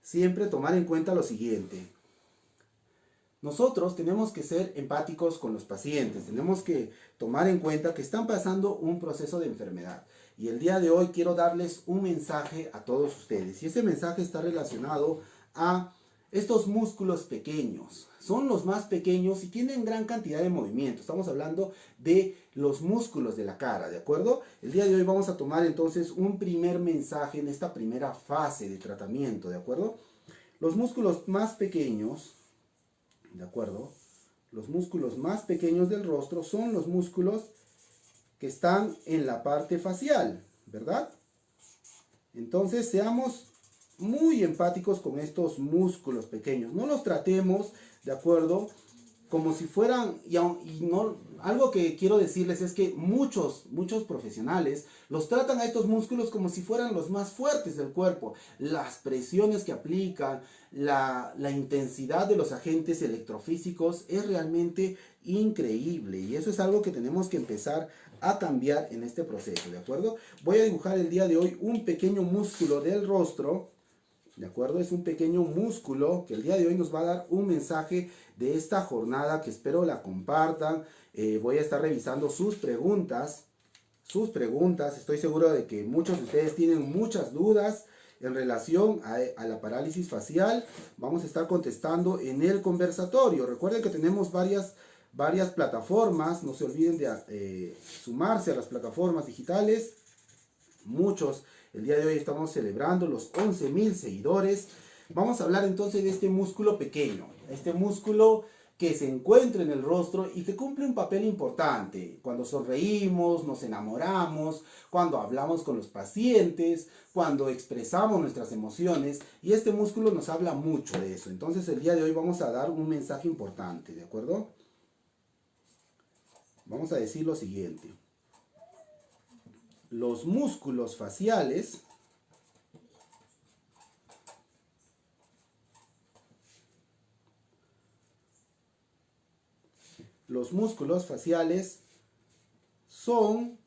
siempre tomar en cuenta lo siguiente. Nosotros tenemos que ser empáticos con los pacientes, tenemos que tomar en cuenta que están pasando un proceso de enfermedad. Y el día de hoy quiero darles un mensaje a todos ustedes. Y ese mensaje está relacionado a estos músculos pequeños. Son los más pequeños y tienen gran cantidad de movimiento. Estamos hablando de los músculos de la cara, ¿de acuerdo? El día de hoy vamos a tomar entonces un primer mensaje en esta primera fase de tratamiento, ¿de acuerdo? Los músculos más pequeños, ¿de acuerdo? Los músculos más pequeños del rostro son los músculos que están en la parte facial, ¿verdad? Entonces seamos muy empáticos con estos músculos pequeños. No los tratemos, ¿de acuerdo? Como si fueran, algo que quiero decirles es que muchos profesionales los tratan a estos músculos como si fueran los más fuertes del cuerpo. Las presiones que aplican, la intensidad de los agentes electrofísicos es realmente increíble. Y eso es algo que tenemos que empezar a cambiar en este proceso, ¿de acuerdo? Voy a dibujar el día de hoy un pequeño músculo del rostro, ¿de acuerdo? Es un pequeño músculo que el día de hoy nos va a dar un mensaje de esta jornada que espero la compartan. Voy a estar revisando sus preguntas. Estoy seguro de que muchos de ustedes tienen muchas dudas en relación a la parálisis facial. Vamos a estar contestando en el conversatorio. Recuerden que tenemos varias plataformas. No se olviden de sumarse a las plataformas digitales. El día de hoy estamos celebrando los 11,000 seguidores. Vamos a hablar entonces de este músculo pequeño, este músculo que se encuentra en el rostro y que cumple un papel importante cuando sonreímos, nos enamoramos, cuando hablamos con los pacientes, cuando expresamos nuestras emociones, y este músculo nos habla mucho de eso. Entonces el día de hoy vamos a dar un mensaje importante, ¿de acuerdo? Vamos a decir lo siguiente. Los músculos faciales son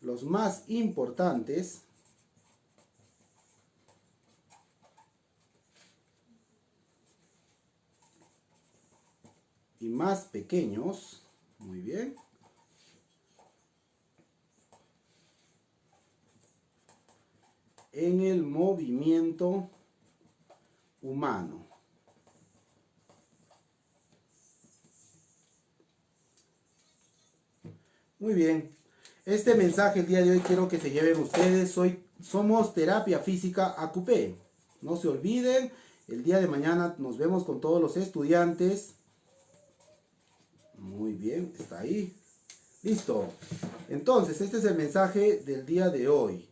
los más importantes y más pequeños, muy bien, en el movimiento humano. Muy bien. Este mensaje el día de hoy quiero que se lleven ustedes. Somos Terapia Física AQP. No se olviden, el día de mañana nos vemos con todos los estudiantes. Muy bien, está ahí. Listo. Entonces, este es el mensaje del día de hoy.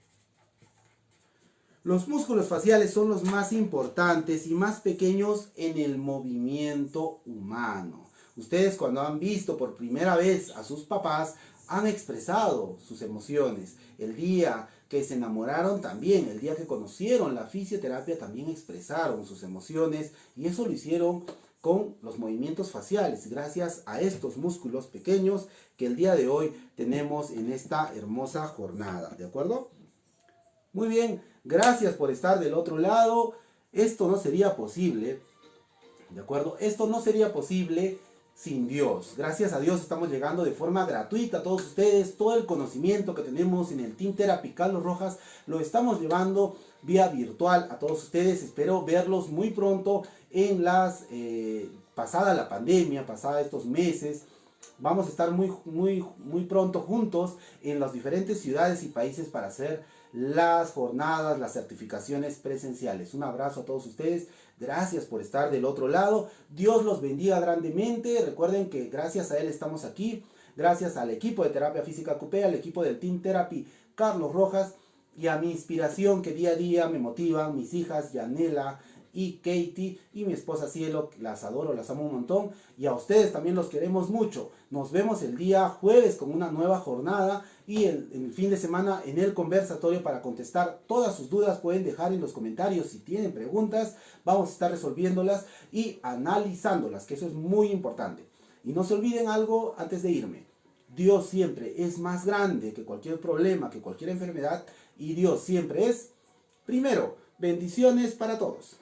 Los músculos faciales son los más importantes y más pequeños en el movimiento humano. Ustedes, cuando han visto por primera vez a sus papás, han expresado sus emociones. El día que se enamoraron también, el día que conocieron la fisioterapia también expresaron sus emociones, y eso lo hicieron con los movimientos faciales, gracias a estos músculos pequeños que el día de hoy tenemos en esta hermosa jornada, ¿de acuerdo? Muy bien, gracias por estar del otro lado. Esto no sería posible, ¿de acuerdo? Esto no sería posible sin Dios. Gracias a Dios estamos llegando de forma gratuita a todos ustedes. Todo el conocimiento que tenemos en el Team Therapy Carlos Rojas lo estamos llevando vía virtual a todos ustedes. Espero verlos muy pronto en pasada la pandemia, pasada estos meses. Vamos a estar muy pronto juntos en las diferentes ciudades y países para hacer las jornadas, las certificaciones presenciales. Un abrazo a todos ustedes. Gracias por estar del otro lado. Dios los bendiga grandemente. Recuerden que gracias a Él estamos aquí. Gracias al equipo de Terapia Física AQP, al equipo del Team Therapy Carlos Rojas y a mi inspiración que día a día me motivan, mis hijas Yanela y Katie y mi esposa Cielo. Las adoro, las amo un montón, y a ustedes también los queremos mucho. Nos vemos el día jueves con una nueva jornada, y el fin de semana en el conversatorio para contestar todas sus dudas. Pueden dejar en los comentarios si tienen preguntas, vamos a estar resolviéndolas y analizándolas, que eso es muy importante. Y no se olviden algo antes de irme: Dios siempre es más grande que cualquier problema, que cualquier enfermedad, y Dios siempre es primero. Bendiciones para todos.